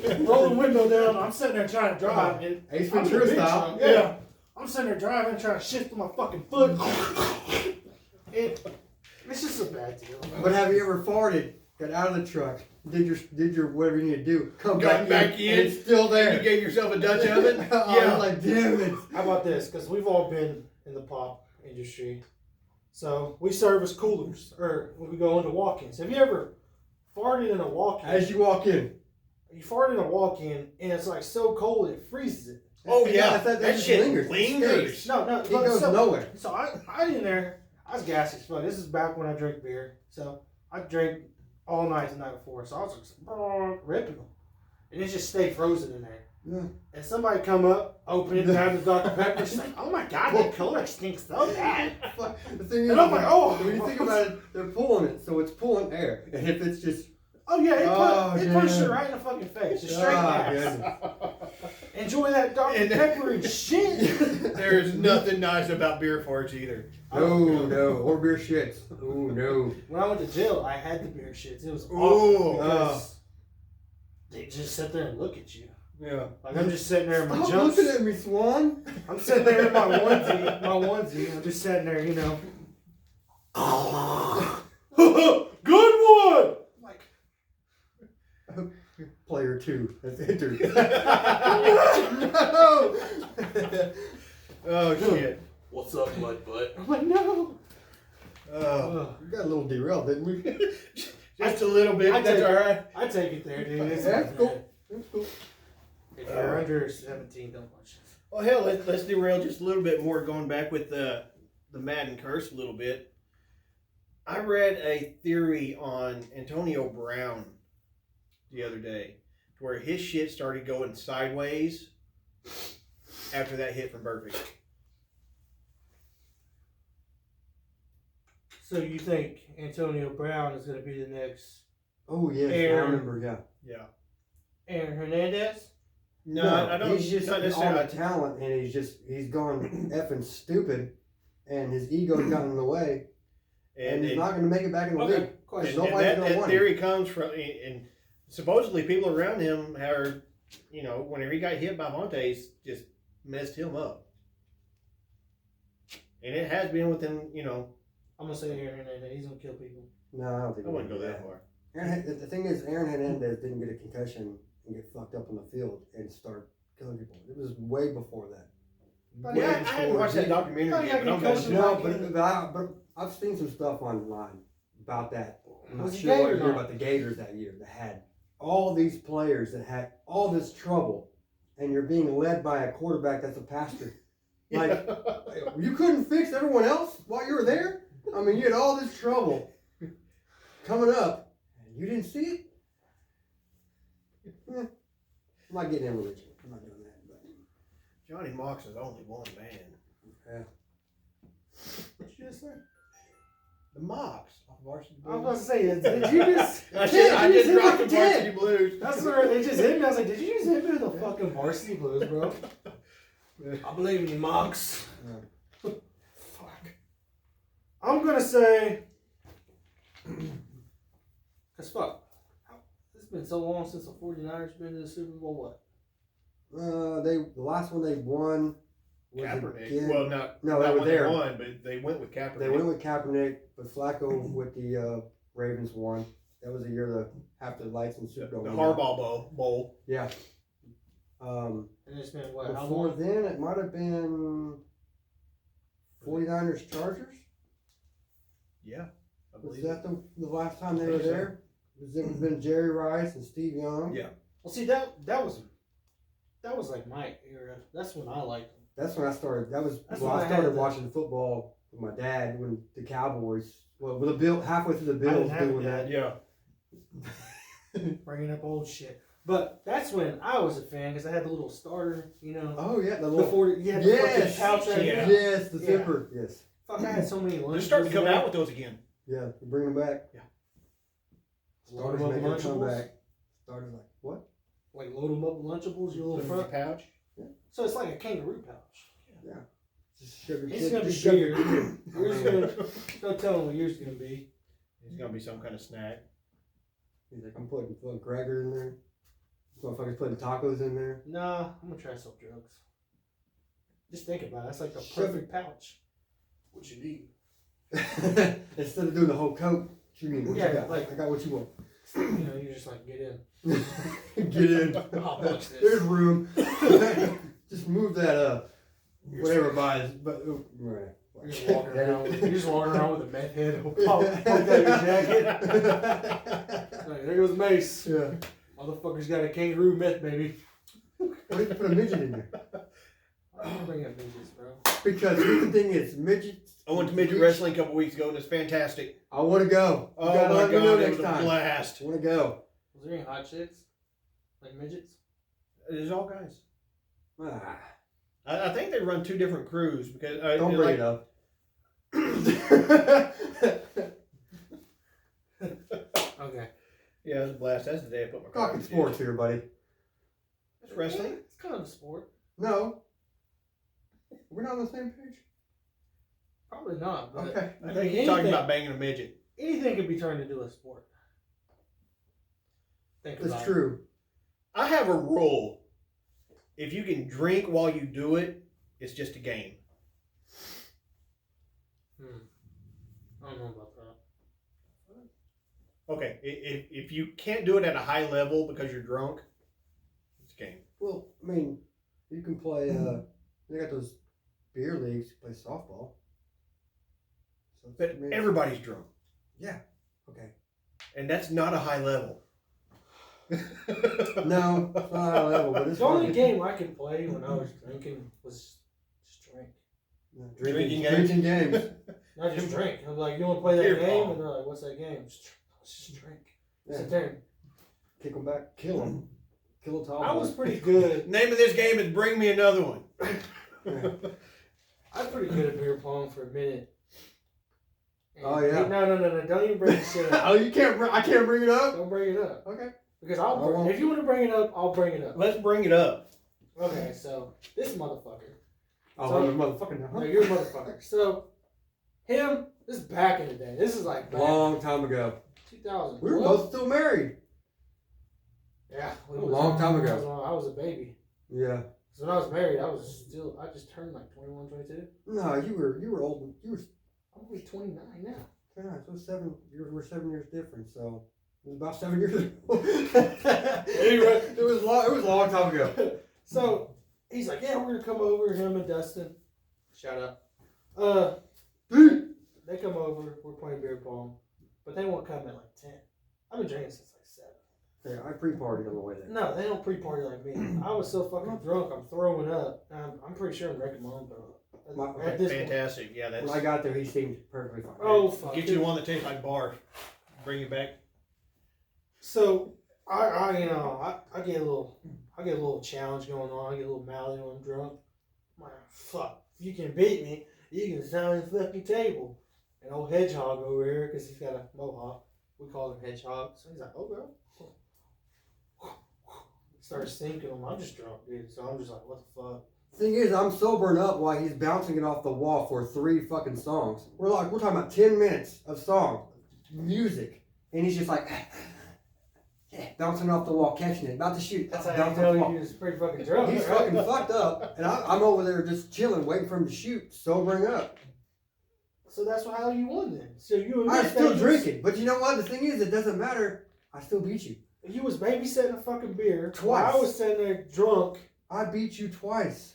shit. Roll the window down. I'm sitting there trying to drive. And Ace I'm in a Ventura big style. truck. Yeah. I'm sitting there driving, trying to shift my fucking foot. It's just a bad deal. But have you ever farted, got out of the truck, did your whatever you need to do, come Got back in, and it's still there. You gave yourself a Dutch oven? Yeah. Like, damn it. How about this? Because we've all been in the pop industry. So we service coolers, or when we go into walk-ins. Have you ever farted in a walk-in? As you walk in. You fart in a walk-in, and it's like so cold it freezes it. Oh, yeah. That That just shit lingers. lingers. No, It goes nowhere. So I in there, I was gassy as fuck. This is back when I drank beer. So I drank all night the night before. So I was just ripping them. And it just stayed frozen in there. Yeah. And somebody come up, open it, grab the Dr. Pepper. She's like, oh my God, that color stinks so bad. The thing is, And I'm like, oh. when you think about it, they're pulling it, so it's pulling air. And if it's just, Oh yeah, it pushed yeah. it right in the fucking face. Just straight gas. goodness. Enjoy that Dr. Pepper and shit. There's nothing nice about beer farts either. No, or beer shits. Oh, no. When I went to jail, I had the beer shits. It was Ooh. awful because they just sit there and look at you. Yeah. Like I'm just sitting there in my Stop jumps. looking at me, Swan. I'm sitting there in my onesie. I'm just sitting there, you know. Good one. Like, Player 2 has entered. No! Oh, shit. What's up, mud butt? I'm like, no. Oh. We got a little derailed, didn't we? Just a little bit. That's all right. I take it there, dude. It's That's not cool. bad. That's cool. If you're under 17, don't watch this. Well, hell, let's derail just a little bit more, going back with the Madden curse a little bit. I read a theory on Antonio Brown the other day, where his shit started going sideways after that hit from Burfict. So you think Antonio Brown is going to be the next Oh, yes, I Aaron. remember, yeah. Yeah. Aaron Hernandez? No, I don't. He's just not all necessarily. the talent, and he's gone effing stupid, and his ego's gotten in the way, and he's not going to make it back in the league. And, Question. and Nobody's that, going to that want theory comes from, and supposedly people around him are, you know, whenever he got hit by Montes, just messed him up. And it has been within, you know, I'm going to say Aaron Hernandez. He's going to kill people. No, I don't think I wouldn't go that far. The thing is, Aaron Hernandez didn't get a concussion and get fucked up on the field and start killing people. It was way before that. But Well, yeah, I haven't watched that documentary Oh, yet, yeah, but I'm concussion. going to. No, but I've seen some stuff online about that. I'm not Was he sure gay what or you hear not? about the Gators that year that had all these players that had all this trouble, and you're being led by a quarterback that's a pastor. Like, you couldn't fix everyone else while you were there? I mean, you had all this trouble coming up, and you didn't see it? I'm not getting in religion. I'm not doing that. But. Johnny Mox is only one band. Yeah. What you just say? The Mox off Varsity I was Blues. about to say, did you just... I just dropped the hit me? Varsity Blues. That's where they just hit me. I was like, did you just hit me with the fucking Varsity Blues, bro? I believe in you, Mox. Yeah. Fuck. I'm going to say... Because fuck. It's been so long since the 49ers been to the Super Bowl, what? The last one they won was Kaepernick. again- Well, no, not they when were there. They won, but they went with Kaepernick. They went with Kaepernick, but Flacco with the Ravens won. That was the year after the lights in the Super Bowl. the Harbaugh Bowl. Yeah. And it's been, what, how Before long? then, it might have been 49ers Chargers. Yeah, I Was believe that it. the last time they were think so. there? It would have been Jerry Rice and Steve Young. Yeah. Well, see, that was like my era. That's when I liked them. That's when I started. That's when when I I had started the- watching football with my dad when the Cowboys. Well, with the Bill halfway through the Bills have doing that. that. Yeah. Bringing up old shit. But that's when I was a fan because I had the little starter, you know. Oh yeah, the The little. 40, you had the Yes. fucking couch right Yeah. here. Yes, the Yeah. zipper. Yes. Fuck, I had so many lunches. They're starting to come out with those again. Yeah, you bring them back. Load Starters 'em up make with their Lunchables. comeback. Starters like what? Like load them up with Lunchables, your little Put 'em in the front. pouch. So it's like a kangaroo pouch. Just sugar. It's gonna be just sugar. bigger. Yours gonna, don't tell them what yours gonna be. It's gonna be some kind of snack. He's like, I'm putting Gregor in there. This motherfucker's putting tacos in there. Nah, I'm gonna try some drugs. Just think about it. That's like the perfect pouch. What you need. Instead of doing the whole coat, what you mean? What Yeah, you got? like- I got what you want. You know, you just like get in. Get in. I'll watch this. There's room. Just move that whatever it buys. But right. You're just walking around with a meth head. Pop out your jacket. Like, there goes Mace. Yeah. Motherfucker's got a kangaroo meth baby. Why did you put a midget in there? I don't bring up midgets, bro. Because the thing is, midgets. I went to midget wrestling a couple weeks ago, and it's fantastic. I want to go. You Oh gotta my let me know god, it next was a time. blast. I want to go. Was there any hot chicks? Like midgets? There's all guys. Ah, I think they run 2 different crews because don't bring it up. Okay. Yeah, it was a blast. That's the day I put my car Talking in the sports ditch. here, buddy. It's wrestling. It's kind of a sport. No. We're not on the same page. Probably not. But Okay. I think he's talking about banging a midget. anything can be turned into a sport. Think That's about true. I have a rule. If you can drink while you do it, it's just a game. It. I don't know about that. Okay, if you can't do it at a high level because you're drunk, it's a game. Well, I mean, you can play. They got those beer leagues. Play softball. So But everybody's drunk, yeah. Okay. and that's not a high level. No, it's not high level, but it's The only fun. game I could play when I was drinking was just drink. Yeah, Drinking drinking games. Not just drink. I'm like, you want to play that Beer game? pong. And they're like, what's that game? Let's just drink. Yeah. Sit there. Kick them back. Kill them. Kill a top. I was pretty good. Name of this game is Bring Me Another One. Yeah. I was pretty good at beer pong for a minute. And Oh, yeah. No. Don't even bring shit up. Oh, you can't. I can't bring it up. Don't bring it up. Okay. Because I won't. if you want to bring it up, I'll bring it up. Let's bring it up. Okay, so this motherfucker. Oh, So- I'm a motherfucker now. No, you're a motherfucker. So, him, this is back in the day. This is like back Long time ago. 2000. We were What? both still married. Yeah. A long time ago. I was a baby. Yeah. So when I was married, I just turned like 21, 22. No, you were old. You were. I'm only 29 now. Yeah, so we're 7 years different. So it was about 7 years ago. Anyway. It was a long time ago. So he's like, yeah, we're gonna come over. Him and Dustin. Shout out. They come over. We're playing beer pong, but they won't come at like 10. I've been drinking since like 7. Yeah, I pre-partied on the way there. No, they don't pre-party like me. I was so fucking drunk, I'm throwing up. I'm pretty sure I'm wrecking my own throw up. At this point. Fantastic. Yeah, that's. When I got there, he seemed perfectly fine. Oh fuck! Get you one that tastes like barf. Bring it back. So I get a little challenge going on. I get a little mouthy when I'm drunk. I'm like, fuck, if you can beat me, you can sign the fucking table. And old Hedgehog over here, because he's got a mohawk, we call him Hedgehog. So he's like, oh girl. Starts sinking him. I'm just drunk, dude. So I'm just like, what the fuck? Thing is, I'm sobering up while he's bouncing it off the wall for 3 fucking songs. We're talking about 10 minutes of song, music, and he's just like bouncing off the wall, catching it, about to shoot. That's how bouncing I off tell the you wall. he was pretty fucking drunk. He's right? fucking fucked up, and I'm over there just chilling, waiting for him to shoot, sobering up. So that's how you won then. So you and I'm me still drinking, but you know what? The thing is, it doesn't matter. I still beat you. You was babysitting a fucking beer. Twice. While I was sitting there drunk. I beat you twice,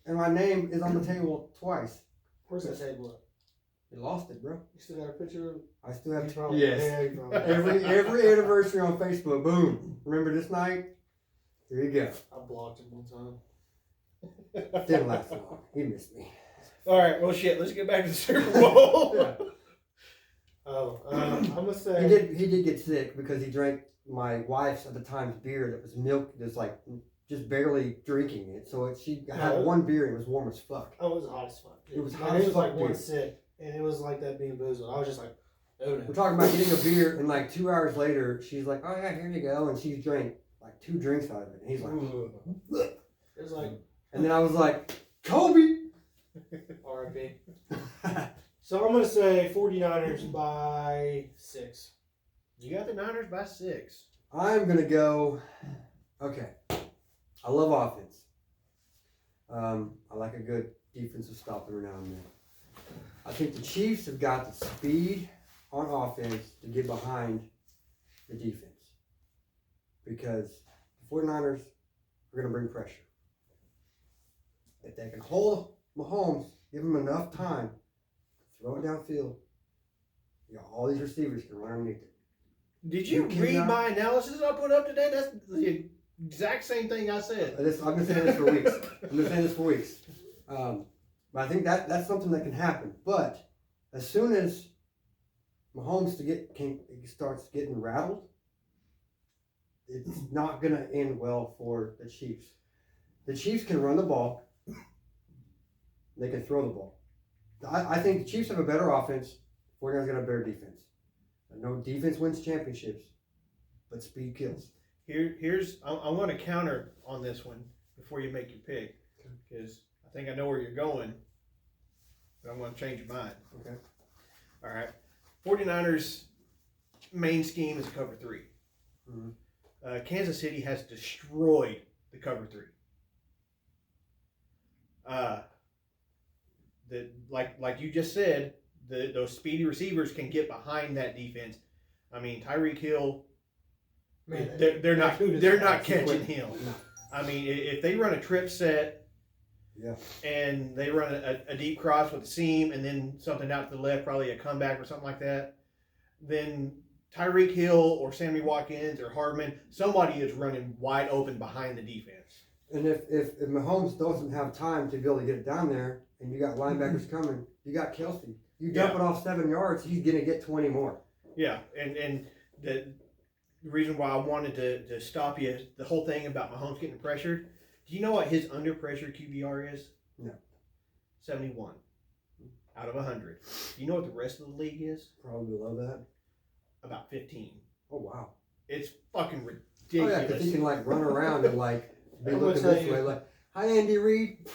and my name is on the table twice. Where's that table at? You lost it, bro. You still got a picture of it? I still have. You probably- Yes. Yeah, you probably- Every anniversary on Facebook, boom. Remember this night? Here you go. I blocked him one time. Didn't last long. He missed me. All right. Well, shit. Let's get back to the Super Bowl. Oh, I'm gonna say He did get sick because he drank my wife's at the time's beer that was milk, that's like just barely drinking it. So she had one beer and it was warm as fuck. Oh, it was hot as fuck. Dude. It was hot And as it was fuck, like one dude. sip, and it was like that being boozled. I was just like, oh no. We're talking about getting a beer, and like 2 hours later, she's like, "Oh yeah, here you go," and she's drank like 2 drinks out of it. And he's like, It was like and then I was like, "Kobe." R.I.P. So I'm going to say 49ers by 6. You got the Niners by 6. I'm going to go, okay, I love offense. I like a good defensive stop every now and then. I think the Chiefs have got the speed on offense to get behind the defense. Because the 49ers are going to bring pressure. If they can hold Mahomes, give him enough time, throw it downfield, you got all these receivers can run underneath it. Did you read my analysis I put up today? That's the exact same thing I said. I've been saying this for weeks. But I think that's something that can happen. But as soon as Mahomes starts getting rattled, it's not going to end well for the Chiefs. The Chiefs can run the ball. They can throw the ball. I think the Chiefs have a better offense. 49ers got a better defense. I know defense wins championships, but speed kills. I want to counter on this one before you make your pick, because I think I know where you're going, but I'm going to change your mind. Okay. All right. 49ers main scheme is cover 3. Mm-hmm. Kansas City has destroyed the cover 3. Like you just said, those speedy receivers can get behind that defense. I mean, Tyreek Hill, Man, they're not catching him. No. I mean, if they run a trip set, Yeah. and they run a deep cross with a seam and then something out to the left, probably a comeback or something like that, then Tyreek Hill or Sammy Watkins or Hardman, somebody is running wide open behind the defense. And if Mahomes doesn't have time to be able to get it down there, and you got linebackers coming, you got Kelsey. You dump it off 7 yards, he's going to get 20 more. Yeah, and the reason why I wanted to stop you, the whole thing about Mahomes getting pressured, do you know what his under pressure QBR is? No. 71 out of 100. Do you know what the rest of the league is? Probably below that. About 15. Oh, wow. It's fucking Oh, ridiculous. yeah, because he can, run around and, be I'm looking gonna this tell way, you- hi, Andy Reid.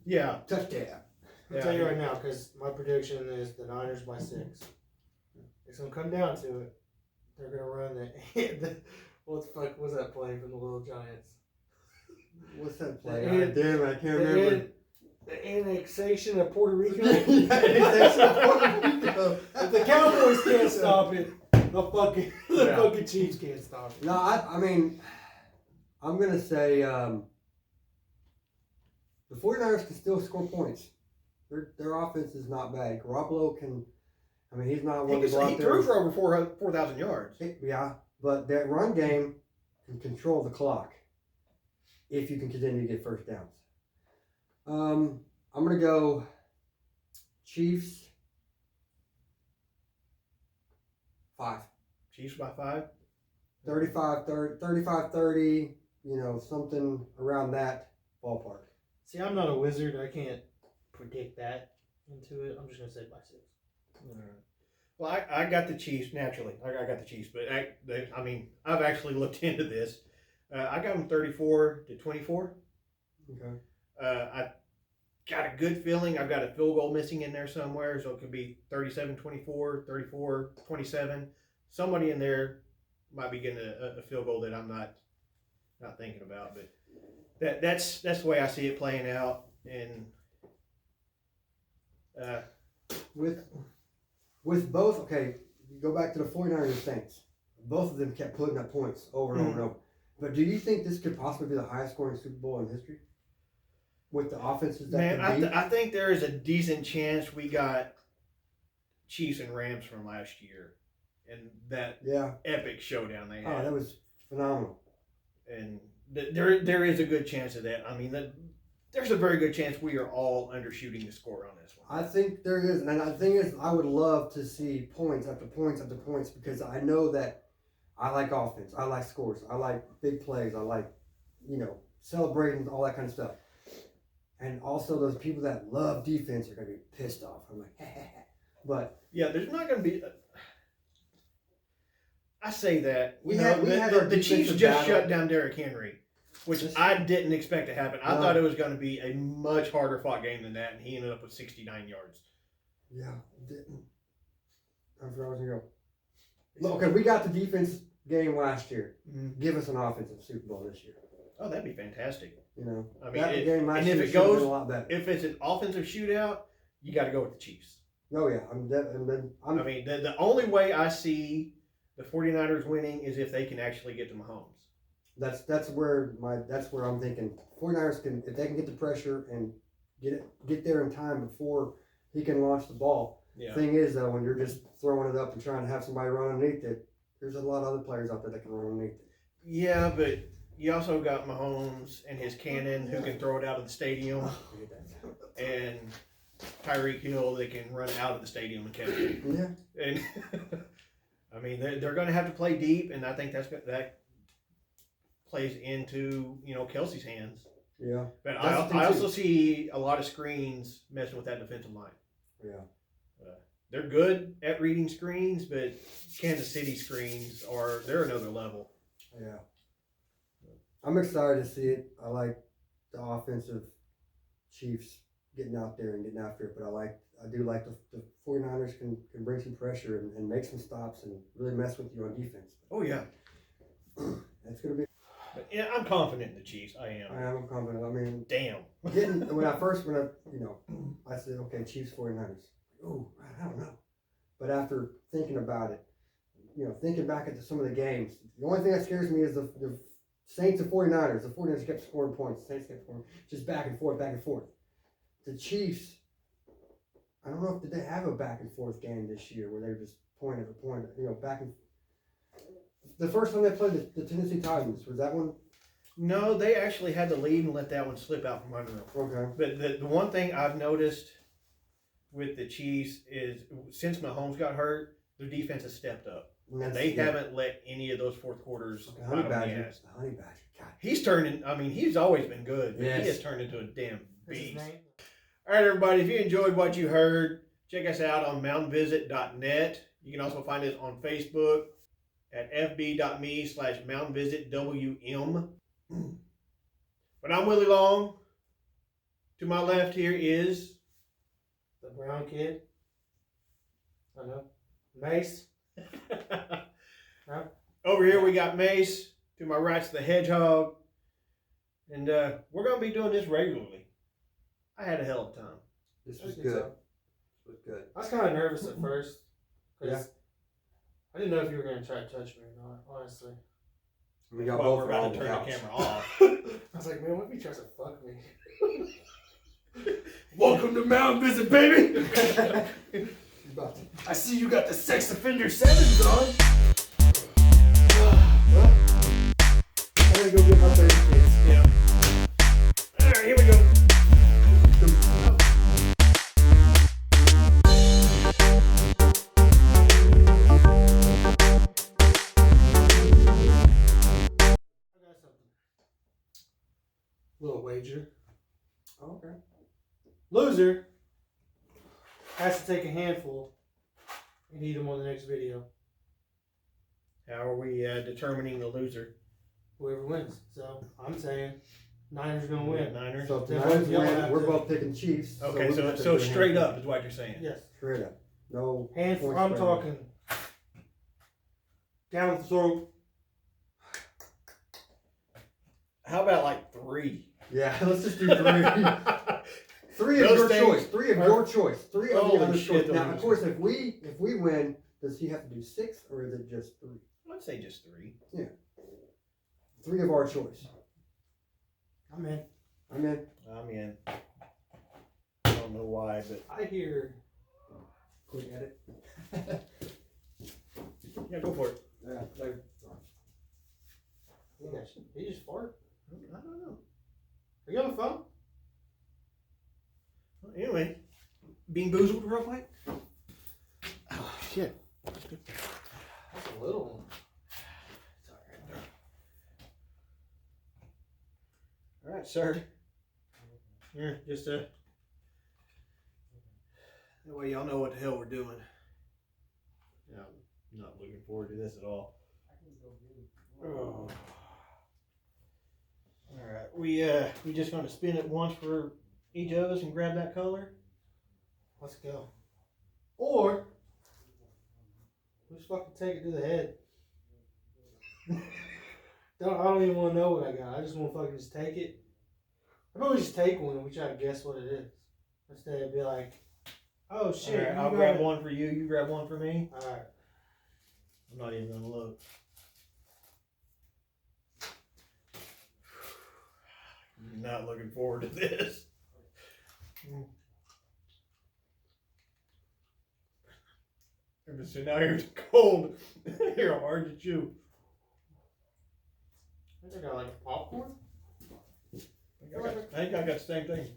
Yeah. Touchdown. I'll tell you right now, because my prediction is the Niners by 6. It's going to come down to it. They're going to run what the fuck was that play from the Little Giants? What's that play? The Damn it, I can't remember. The annexation of Puerto Rico. Annexation of Puerto Rico. If the Cowboys can't stop it, the fucking Chiefs can't stop it. No, I mean, I'm going to say the 49ers can still score points. Their offense is not bad. Garoppolo can, he's not one to go out He there. threw for over 4,000 yards. Yeah, but that run game can control the clock if you can continue to get first downs. I'm going to go Chiefs 5. Chiefs by 5? 35-30, something around that ballpark. See, I'm not a wizard. I can't predict that into it. I'm just going to say by 6. Well, I got the Chiefs naturally. I got the Chiefs, but I've actually looked into this. I got them 34-24. Okay. I got a good feeling. I've got a field goal missing in there somewhere, so it could be 37-24, 34-27. Somebody in there might be getting a field goal that I'm not thinking about, but that's the way I see it playing out. And with both, okay, you go back to the 49ers and Saints. Both of them kept putting up points over and over and over. But do you think this could possibly be the highest scoring Super Bowl in history? With the offenses that can beat? I think there is a decent chance we got Chiefs and Rams from last year, and that epic showdown they had. Oh, that was phenomenal. And there is a good chance of that. I mean, there's a very good chance we are all undershooting the score on this one. I think there is, and the thing is, I would love to see points after points after points because I know that I like offense, I like scores, I like big plays, I like, celebrating, all that kind of stuff. And also those people that love defense are going to be pissed off. I'm like, but yeah, there's not going to be. I say that we had the Chiefs just battle. shut down Derrick Henry, which I didn't expect to happen. I thought it was going to be a much harder fought game than that, and he ended up with 69 yards. Yeah, didn't. I forgot I was gonna go. Look, okay, we got the defense game last year. Mm-hmm. Give us an offensive Super Bowl this year. Oh, that'd be fantastic. You know, I mean, that game last and year if it should have goes, been a lot better. if it's an offensive shootout, you got to go with the Chiefs. Oh yeah, I mean, the only way I see the 49ers winning is if they can actually get to Mahomes. That's where I'm thinking 49ers can, if they can get the pressure and get there in time before he can launch the ball. Yeah. Thing is though, when you're just throwing it up and trying to have somebody run underneath it, there's a lot of other players out there that can run underneath it. Yeah, but you also got Mahomes and his cannon who can throw it out of the stadium, and Tyreek Hill that can run out of the stadium and catch it. Yeah. And I mean, they're going to have to play deep, and I think that plays into Kelsey's hands. Yeah. But I also see a lot of screens messing with that defensive line. Yeah. They're good at reading screens, but Kansas City screens they're another level. Yeah. I'm excited to see it. I like the offensive Chiefs getting out there and getting after it, but I do like the 49ers can bring some pressure and make some stops and really mess with you on defense. Oh yeah. It's gonna be. But, yeah, I'm confident in the Chiefs. I am. I am confident. I mean, damn. when I said okay, Chiefs 49ers. Oh, I don't know. But after thinking about it, thinking back at some of the games, the only thing that scares me is the Saints and 49ers. The 49ers kept scoring points. The Saints kept scoring just back and forth, back and forth. The Chiefs, I don't know if did they have a back and forth game this year where they were just point after point, back and. The first time they played the Tennessee Titans, was that one? No, they actually had the lead and let that one slip out from under them. Okay. But the one thing I've noticed with the Chiefs is since Mahomes got hurt, their defense has stepped up. And they haven't let any of those fourth quarters Honey out Badger. of the ass. Honey Badger. God. He's turning, he's always been good, but Yes. he has turned into a damn What's his beast. name? All right, everybody, if you enjoyed what you heard, check us out on mountainvisit.net. You can also find us on Facebook at fb.me/mountainvisitwm. But I'm Willie Long. To my left here is The brown kid. I know. Mace. Over here we got Mace. To my right's the Hedgehog. And we're going to be doing this regularly. I had a hell of a time. This was good. This was good. I was kind of nervous at first. Yeah. I didn't know if you were going to try to touch me or not, honestly. We got Well, both we're about on to the turn couch. the camera off. I was like, man, what if he tries to fuck me? Welcome to Mountain Visit, baby! I see you got the sex offender 7s on. Well, I'm gonna go get my favorite kids. Yeah. All right, here we go. I got something. Little wager. Oh, okay. Loser has to take a handful and eat them on the next video. How are we determining the loser? Whoever wins. So I'm saying Niners are gonna win. Niners. So if the Yeah, Niners y'all win, have we're to- both picking Chiefs. Okay, we so have to so do a straight handful. up is what you're saying. Yes. Straight up. No. Handful. points I'm spread. talking down the throat. How about like 3? Yeah, let's just do 3. 3 of Those your things choice. 3 of your choice. 3 of Holy the other shit, choice. Now, those of are- course, if we win, does he have to do 6 or is it just 3? I'd say just 3. 3 of our choice. I'm in. I'm in. I'm in. I don't know why, but I hear. Quick edit. yeah, go for it. Yeah. Later. He just farted. I don't know. Are you on the phone? Well, anyway, being boozled real quick. Oh shit. That's a little one. It's all right. All right, sir. Here, just that way y'all know what the hell we're doing. Yeah, I'm not looking forward to this at all. Oh. All right, we just gonna spin it once for each of us and grab that color. Let's go. just fucking take it to the head. I don't even want to know what I got. I just want to fucking just take it. I probably just take one and we try to guess what it is. Instead of be like, oh shit. All right, I'll grab one for you. You grab one for me. Alright. I'm not even gonna look. Not looking forward to this. I'm just sitting out here, it's cold. Here, hard to chew. I think I got like popcorn. I think I got the same thing.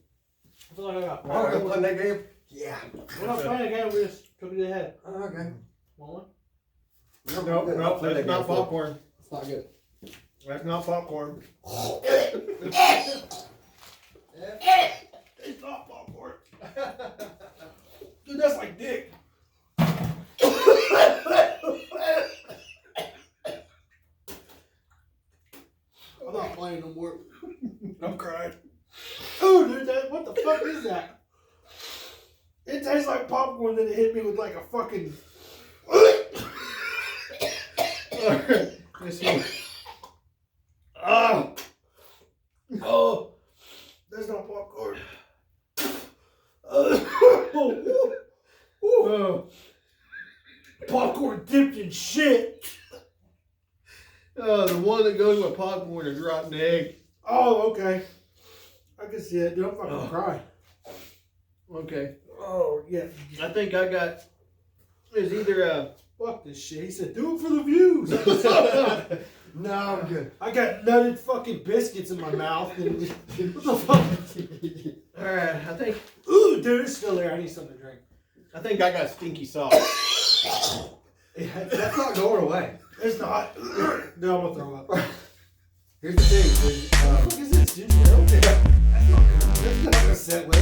I feel like I got Oh, we're popcorn. playing that game? Yeah. We're not playing a game, we just took it to the head. Oh, okay. Want one? No, that's not popcorn. It's not good. That's not popcorn. It's not popcorn. Dude, that's like dick. I'm not playing no more. I'm crying. Oh, dude, what the fuck is that? It tastes like popcorn, then it hit me with like a fucking. Let's see. Oh, that's not popcorn. Oh, popcorn dipped in shit. The one that goes with popcorn is rotten egg. Oh, okay. I can see it. Dude, I'm fucking crying. Okay. Oh, yeah. I think I got. It's either Fuck this shit. He said, do it for the views. No, I'm good. I got nutted fucking biscuits in my mouth. And what the fuck? all right. I think Ooh, dude, it's still there. I need something to drink. I got stinky sauce. That's not going away. It's not. No, I'm gonna throw up. Here's the thing. What the fuck is this, dude? That's not gonna sit well.